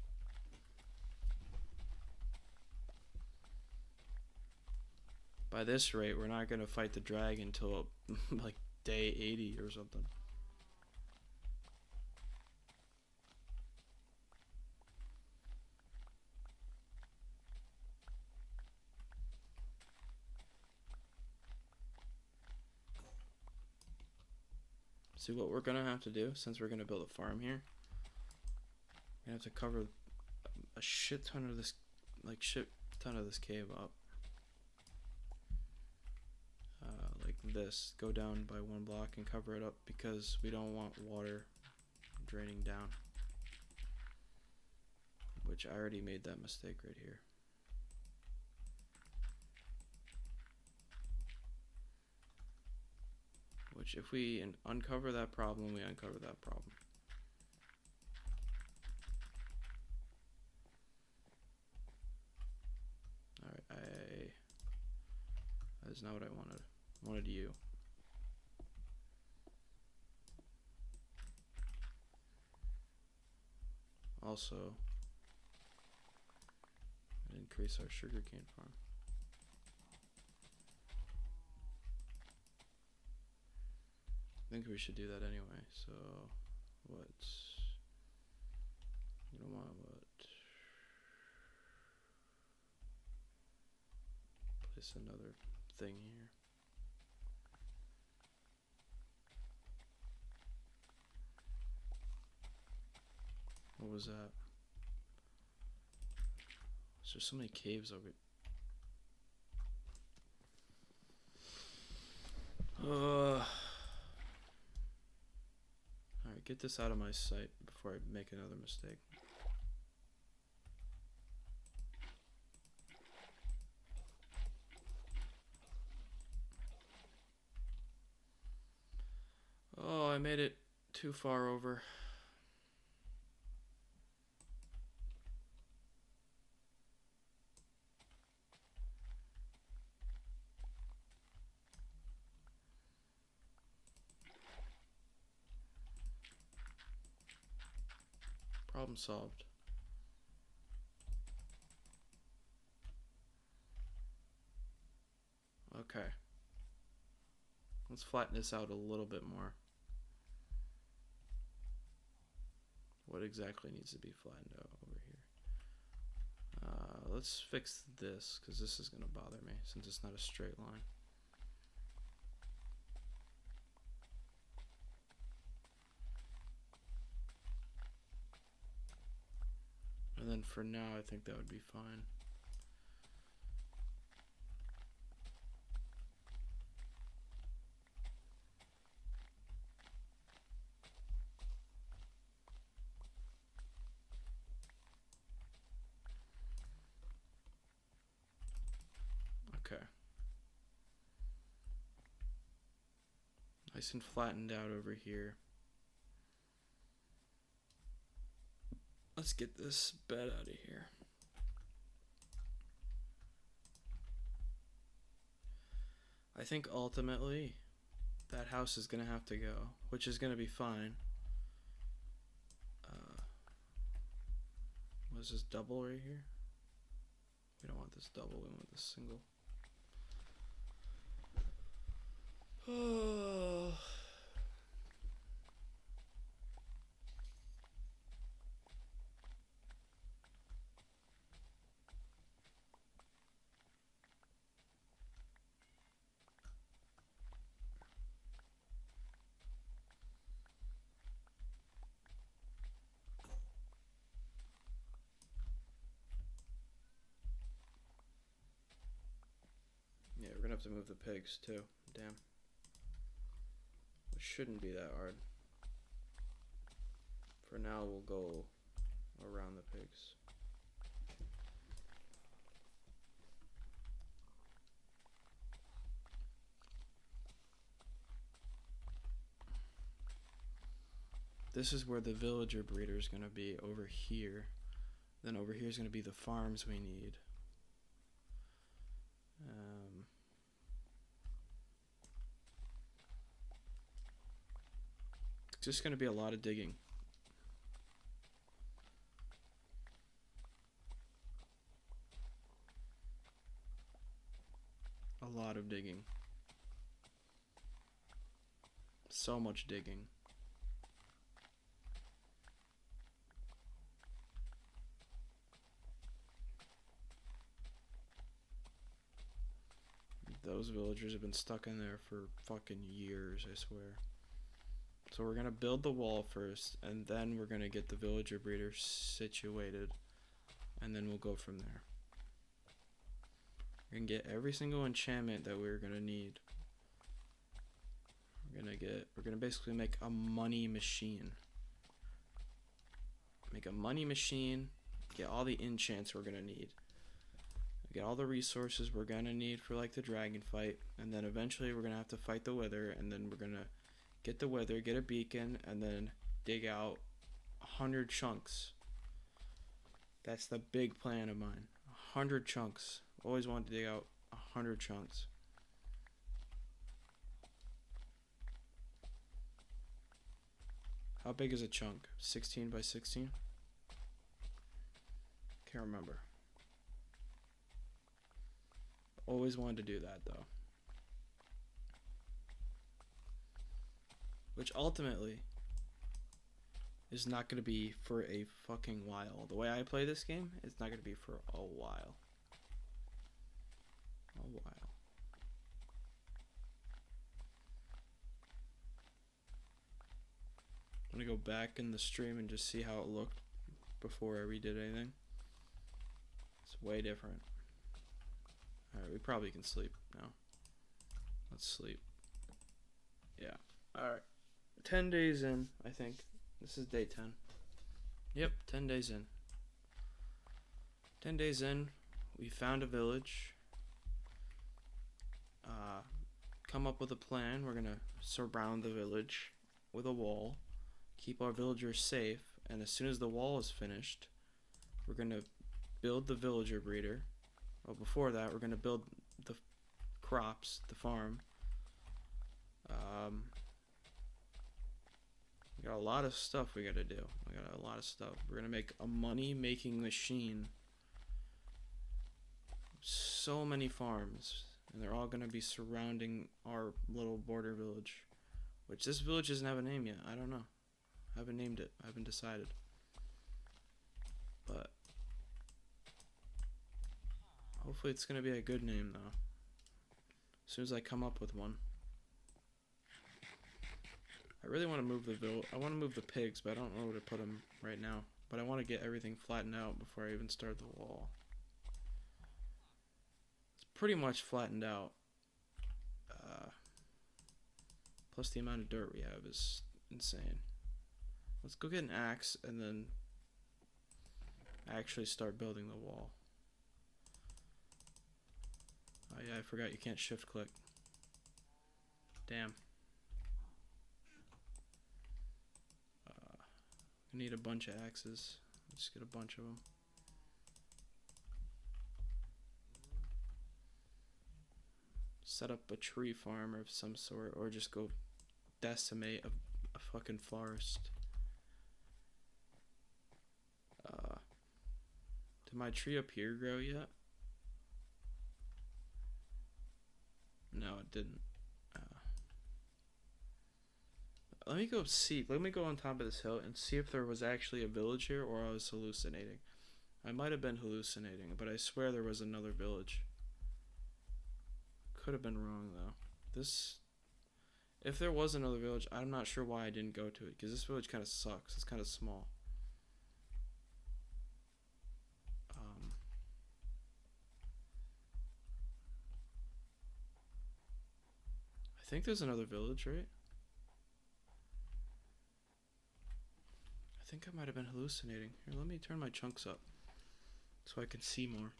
By this rate, we're not gonna fight the dragon until like day 80 or something. See what we're gonna have to do since we're gonna build a farm here. We have to cover a shit ton of this, cave up. Like this. Go down by 1 block and cover it up because we don't want water draining down. Which I already made that mistake right here. Which if we uncover that problem, we uncover that problem. Alright, that is not what I wanted. I wanted you. Also, increase our sugarcane farm. I think we should do that anyway. So, you don't want what? Place another thing here. What was that? There's so many caves over here. Alright, get this out of my sight before I make another mistake. Oh, I made it too far over. Problem solved. Okay. Let's flatten this out a little bit more. What exactly needs to be flattened out over here? Let's fix this, because this is going to bother me, since it's not a straight line. And then for now, I think that would be fine. Okay. Nice and flattened out over here. Let's get this bed out of here. I think ultimately that house is going to have to go, which is going to be fine. Was this double right here? We don't want this double, we want this single. Oh. Yeah, we're gonna have to move the pigs too. Damn. It shouldn't be that hard. For now, we'll go around the pigs. This is where the villager breeder is going to be, over here. Then over here is going to be the farms we need. It's just going to be a lot of digging. A lot of digging. So much digging. Those villagers have been stuck in there for fucking years, I swear. So we're gonna build the wall first, and then we're gonna get the villager breeder situated, and then we'll go from there. We're gonna get every single enchantment that we're gonna need. We're gonna basically make a money machine. Make a money machine, get all the enchants we're gonna need. Get all the resources we're gonna need for like the dragon fight, and then eventually we're gonna have to fight the wither, and then we're gonna get the wither, get a beacon, and then dig out 100 chunks. That's the big plan of mine. 100 chunks. Always wanted to dig out 100 chunks. How big is a chunk? 16 by 16? Can't remember. Always wanted to do that though. Which ultimately is not going to be for a fucking while. The way I play this game, it's not going to be for a while. A while. I'm going to go back in the stream and just see how it looked before I redid anything. It's way different. Alright, we probably can sleep now. Let's sleep. Yeah. Alright. 10 days in, I think. This is day 10. Yep, 10 days in. 10 days in, we found a village. Come up with a plan. We're gonna surround the village with a wall. Keep our villagers safe. And as soon as the wall is finished, we're gonna build the villager breeder. Well, before that, we're gonna build the crops, the farm. We got a lot of stuff we gotta do. We got a lot of stuff. We're gonna make a money-making machine. So many farms, and they're all gonna be surrounding our little border village. Which this village doesn't have a name yet. I don't know. I haven't named it. I haven't decided. But Hopefully it's gonna be a good name though. As soon as I come up with one. I really want to move I want to move the pigs, but I don't know where to put them right now. But I want to get everything flattened out before I even start the wall. It's pretty much flattened out. Plus the amount of dirt we have is insane. Let's go get an axe and then actually start building the wall. Oh yeah, I forgot you can't shift click. Damn. I need a bunch of axes. Let's get a bunch of them. Set up a tree farm of some sort, or just go decimate a fucking forest. Did my tree up here grow yet? No, it didn't. Let me go see. Let me go on top of this hill and see if there was actually a village here or I was hallucinating. I might have been hallucinating, but I swear there was another village. Could have been wrong though. If there was another village, I'm not sure why I didn't go to it, because this village kind of sucks. It's kind of small. I think there's another village, right? I think I might have been hallucinating. Here, let me turn my chunks up so I can see more.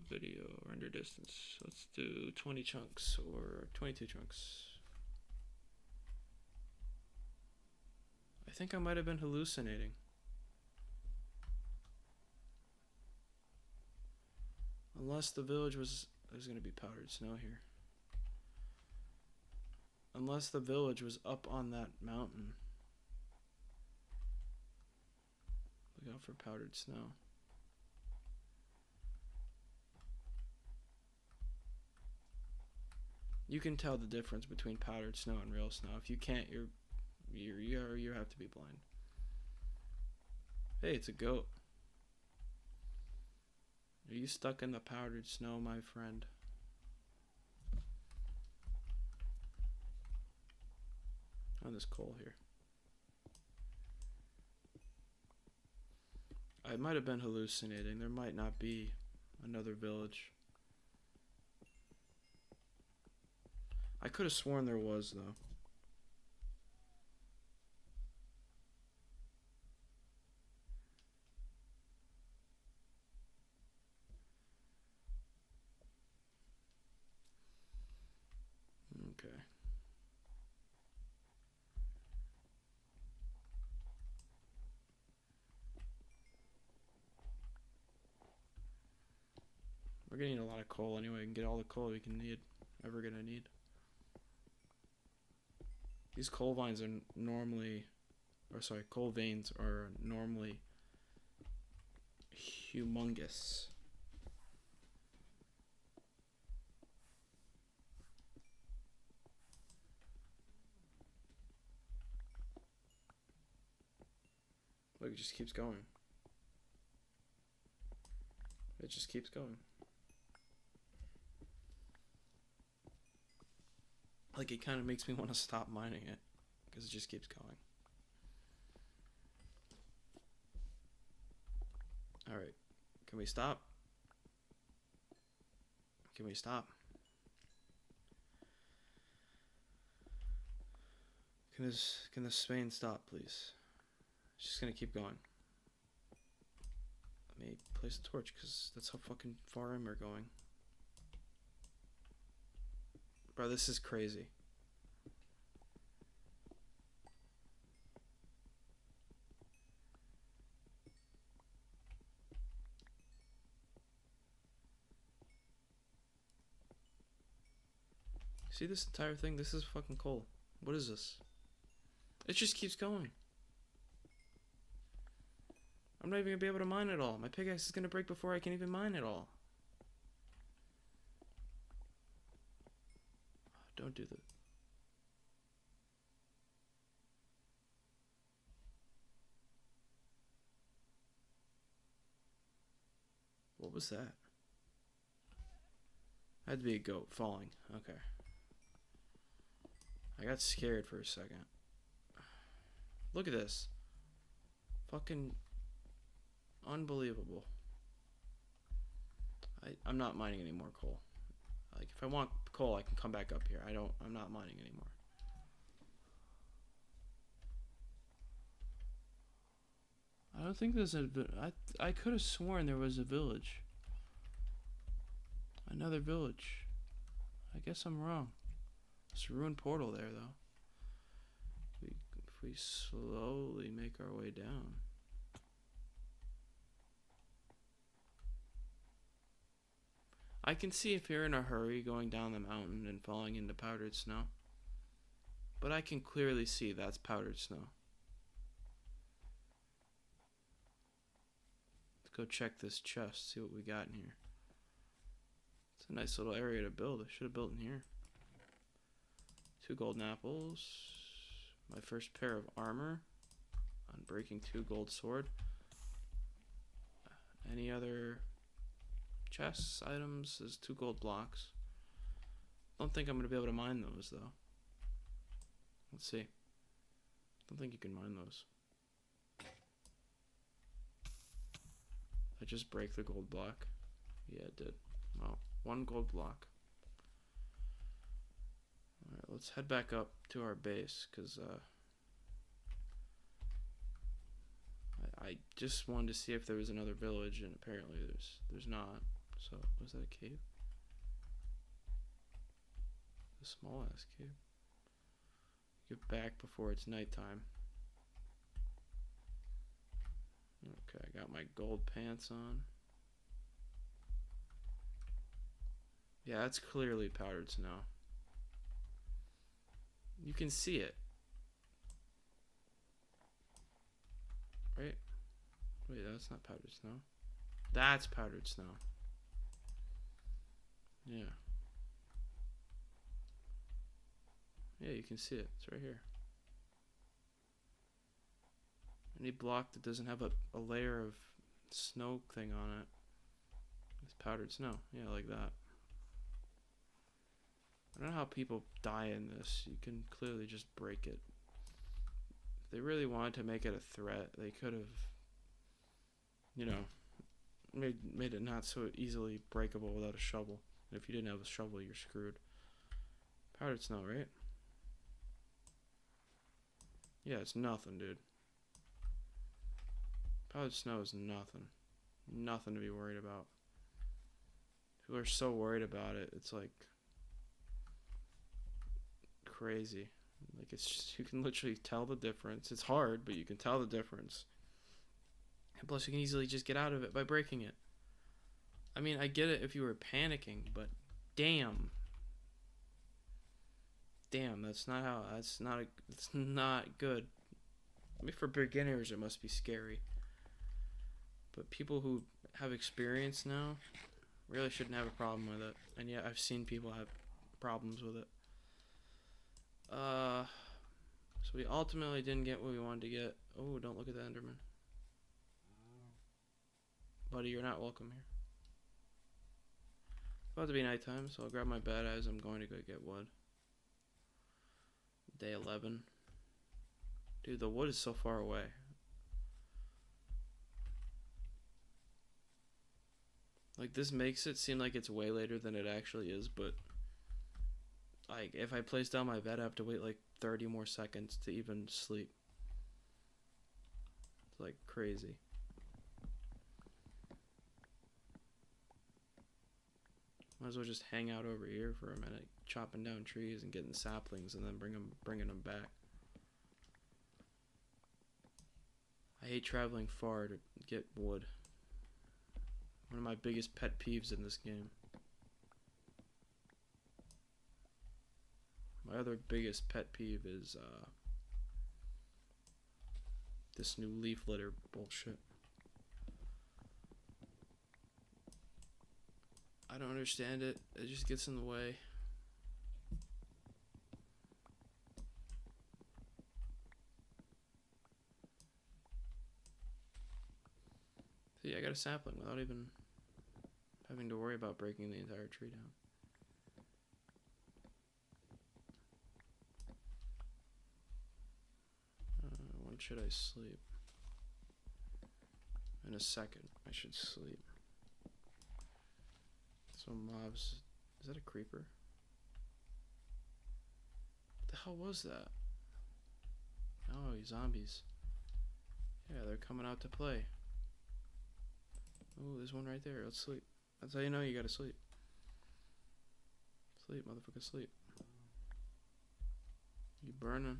Video render distance. Let's do 20 chunks or 22 chunks. I think I might have been hallucinating. Unless the village was... There's going to be powdered snow here. Unless the village was up on that mountain. Look out for powdered snow. You can tell the difference between powdered snow and real snow. If you can't, you have to be blind. Hey, it's a goat. Are you stuck in the powdered snow, my friend? Oh, there's coal here. I might have been hallucinating. There might not be another village. I could have sworn there was, though. Okay. We're gonna need a lot of coal anyway. We can get all the coal we can ever gonna need. These coal veins are normally humongous. Look, it just keeps going. It just keeps going. Like, it kind of makes me want to stop mining it, because it just keeps going. Alright, can we stop? Can we stop? Can this vein stop, please? It's just gonna keep going. Let me place a torch, because that's how fucking far in we're going. Bro, this is crazy. See this entire thing? This is fucking coal. What is this? It just keeps going. I'm not even gonna be able to mine it all. My pickaxe is gonna break before I can even mine it all. Don't do that. was that? Had to be a goat falling. Okay. I got scared for a second. Look at this. Fucking unbelievable. I'm not mining any more coal. Like, if I want coal, I can come back up here. I'm not mining anymore. I don't think there's I could have sworn there was a village. Another village. I guess I'm wrong. It's a ruined portal there, though. If we slowly make our way down. I can see if you're in a hurry going down the mountain and falling into powdered snow. But I can clearly see that's powdered snow. Let's go check this chest, see what we got in here. It's a nice little area to build. I should have built in here. 2 golden apples. My first pair of armor. Unbreaking 2 gold sword. Any other chests, items? There's 2 gold blocks. Don't think I'm going to be able to mine those, though. Let's see. Don't think you can mine those. I just break the gold block. Yeah, it did. Well, 1 gold block. Alright, let's head back up to our base, because I just wanted to see if there was another village, and apparently there's not. So, was that a cave? A small ass cave. Get back before it's nighttime. Okay, I got my gold pants on. Yeah, that's clearly powdered snow. You can see it. Right? Wait, that's not powdered snow. That's powdered snow. Yeah. Yeah, you can see it. It's right here. Any block that doesn't have a layer of snow thing on it is powdered snow. Yeah, like that. I don't know how people die in this. You can clearly just break it. If they really wanted to make it a threat, they could have, you know, made it not so easily breakable without a shovel. And if you didn't have a shovel, you're screwed. Powdered snow, right? Yeah, it's nothing, dude. Powdered snow is nothing. Nothing to be worried about. People are so worried about it. It's like crazy. Like, it's just, you can literally tell the difference. It's hard, but you can tell the difference. And plus, you can easily just get out of it by breaking it. I mean, I get it if you were panicking, but damn. Damn, that's not good. I mean, for beginners, it must be scary. But people who have experience now really shouldn't have a problem with it. And yet, I've seen people have problems with it. So we ultimately didn't get what we wanted to get. Oh, don't look at that Enderman. Buddy, you're not welcome here. It's about to be nighttime, so I'll grab my bed as I'm going to go get wood. Day 11. Dude, the wood is so far away. Like, this makes it seem like it's way later than it actually is, but like, if I place down my bed, I have to wait like 30 more seconds to even sleep. It's like crazy. Might as well just hang out over here for a minute, chopping down trees and getting saplings, and then bringing them back. I hate traveling far to get wood. One of my biggest pet peeves in this game. My other biggest pet peeve is this new leaf litter bullshit. I don't understand it. It just gets in the way. See, I got a sapling without even having to worry about breaking the entire tree down. When should I sleep? In a second, I should sleep. So mobs, is that a creeper? What the hell was that? Oh, zombies. Yeah, they're coming out to play. Oh, there's one right there. Let's sleep. That's how you know you gotta sleep. Sleep, motherfucker, sleep. You burning.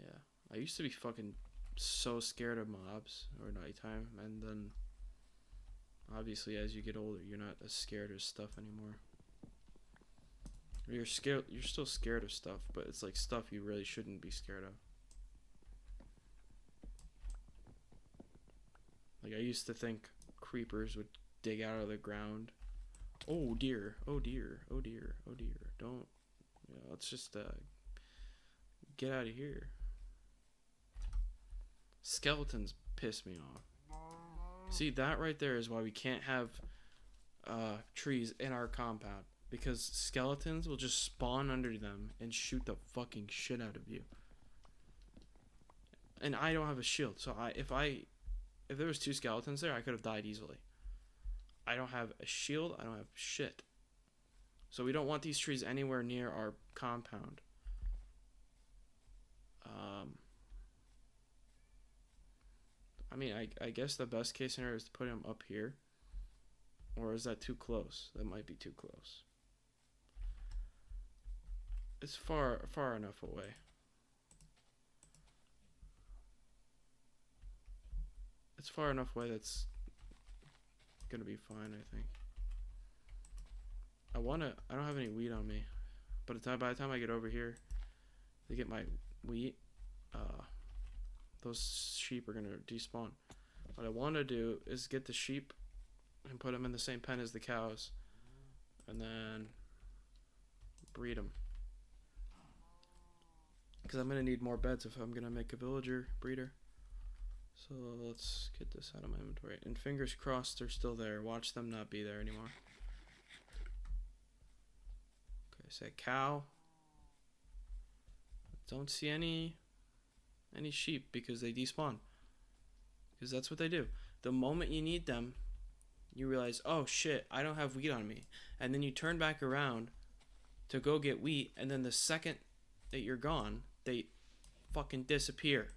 Yeah. I used to be fucking so scared of mobs or nighttime, and then obviously as you get older, you're not as scared of stuff anymore. You're scared. You're still scared of stuff, but it's like stuff you really shouldn't be scared of. Like I used to think creepers would dig out of the ground. Oh dear, oh dear, oh dear, oh dear. Don't. Yeah, let's just get out of here. Skeletons piss me off. See, that right there is why we can't have trees in our compound. Because skeletons will just spawn under them and shoot the fucking shit out of you. And I don't have a shield, so if there was 2 skeletons there, I could have died easily. I don't have a shield, I don't have shit. So we don't want these trees anywhere near our compound. I mean, I guess the best case scenario is to put them up here. Or is that too close? That might be too close. It's far enough away. It's far enough away that's gonna be fine, I think. I don't have any wheat on me. But by the time I get over here to get my wheat, those sheep are gonna despawn. What I want to do is get the sheep and put them in the same pen as the cows, and then breed them. Because I'm gonna need more beds if I'm gonna make a villager breeder. So let's get this out of my inventory. And fingers crossed they're still there. Watch them not be there anymore. Okay, say cow. Don't see any sheep because they despawn. Because that's what they do. The moment you need them, you realize, oh shit, I don't have wheat on me. And then you turn back around to go get wheat, and then the second that you're gone, they fucking disappear.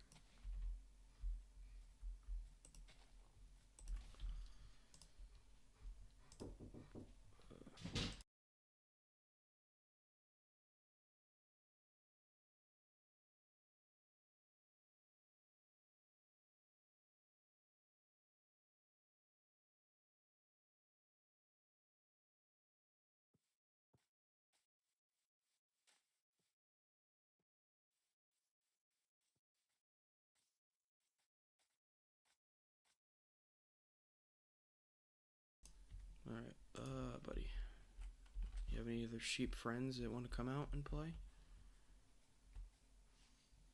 Alright, buddy. You have any other sheep friends that want to come out and play?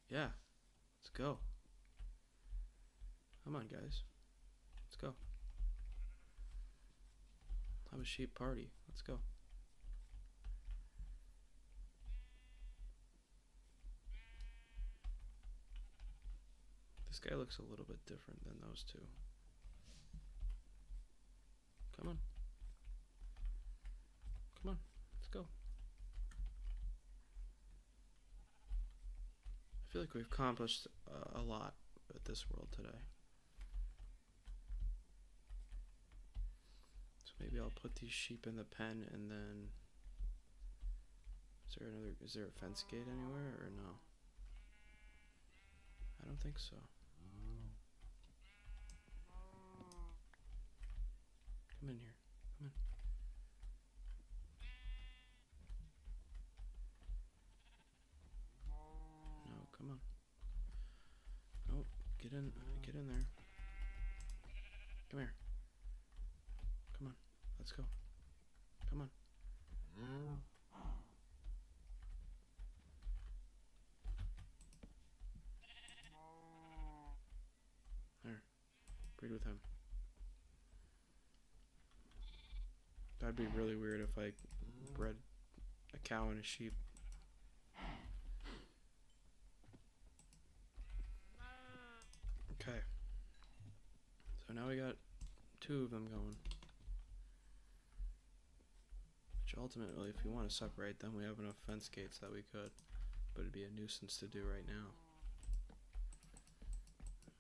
Yeah, let's go. Come on, guys. Let's go. Have a sheep party. Let's go. This guy looks a little bit different than those two. Come on. Come on. Let's go. I feel like we've accomplished a lot with this world today. So maybe I'll put these sheep in the pen, and then is there a fence gate anywhere or no? I don't think so. Come in here. Come in. No, come on. Oh, get in there. Come here. Come on. Let's go. Come on. There. Breed with him. That'd be really weird if I bred a cow and a sheep. Okay. So now we got 2 of them going. Which ultimately, if we want to separate them, we have enough fence gates that we could. But it'd be a nuisance to do right now.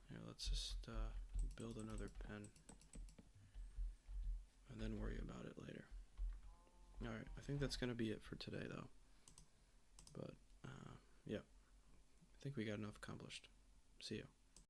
Here, let's just build another pen. And then worry about it later. Alright, I think that's going to be it for today, though. But, yeah. I think we got enough accomplished. See ya.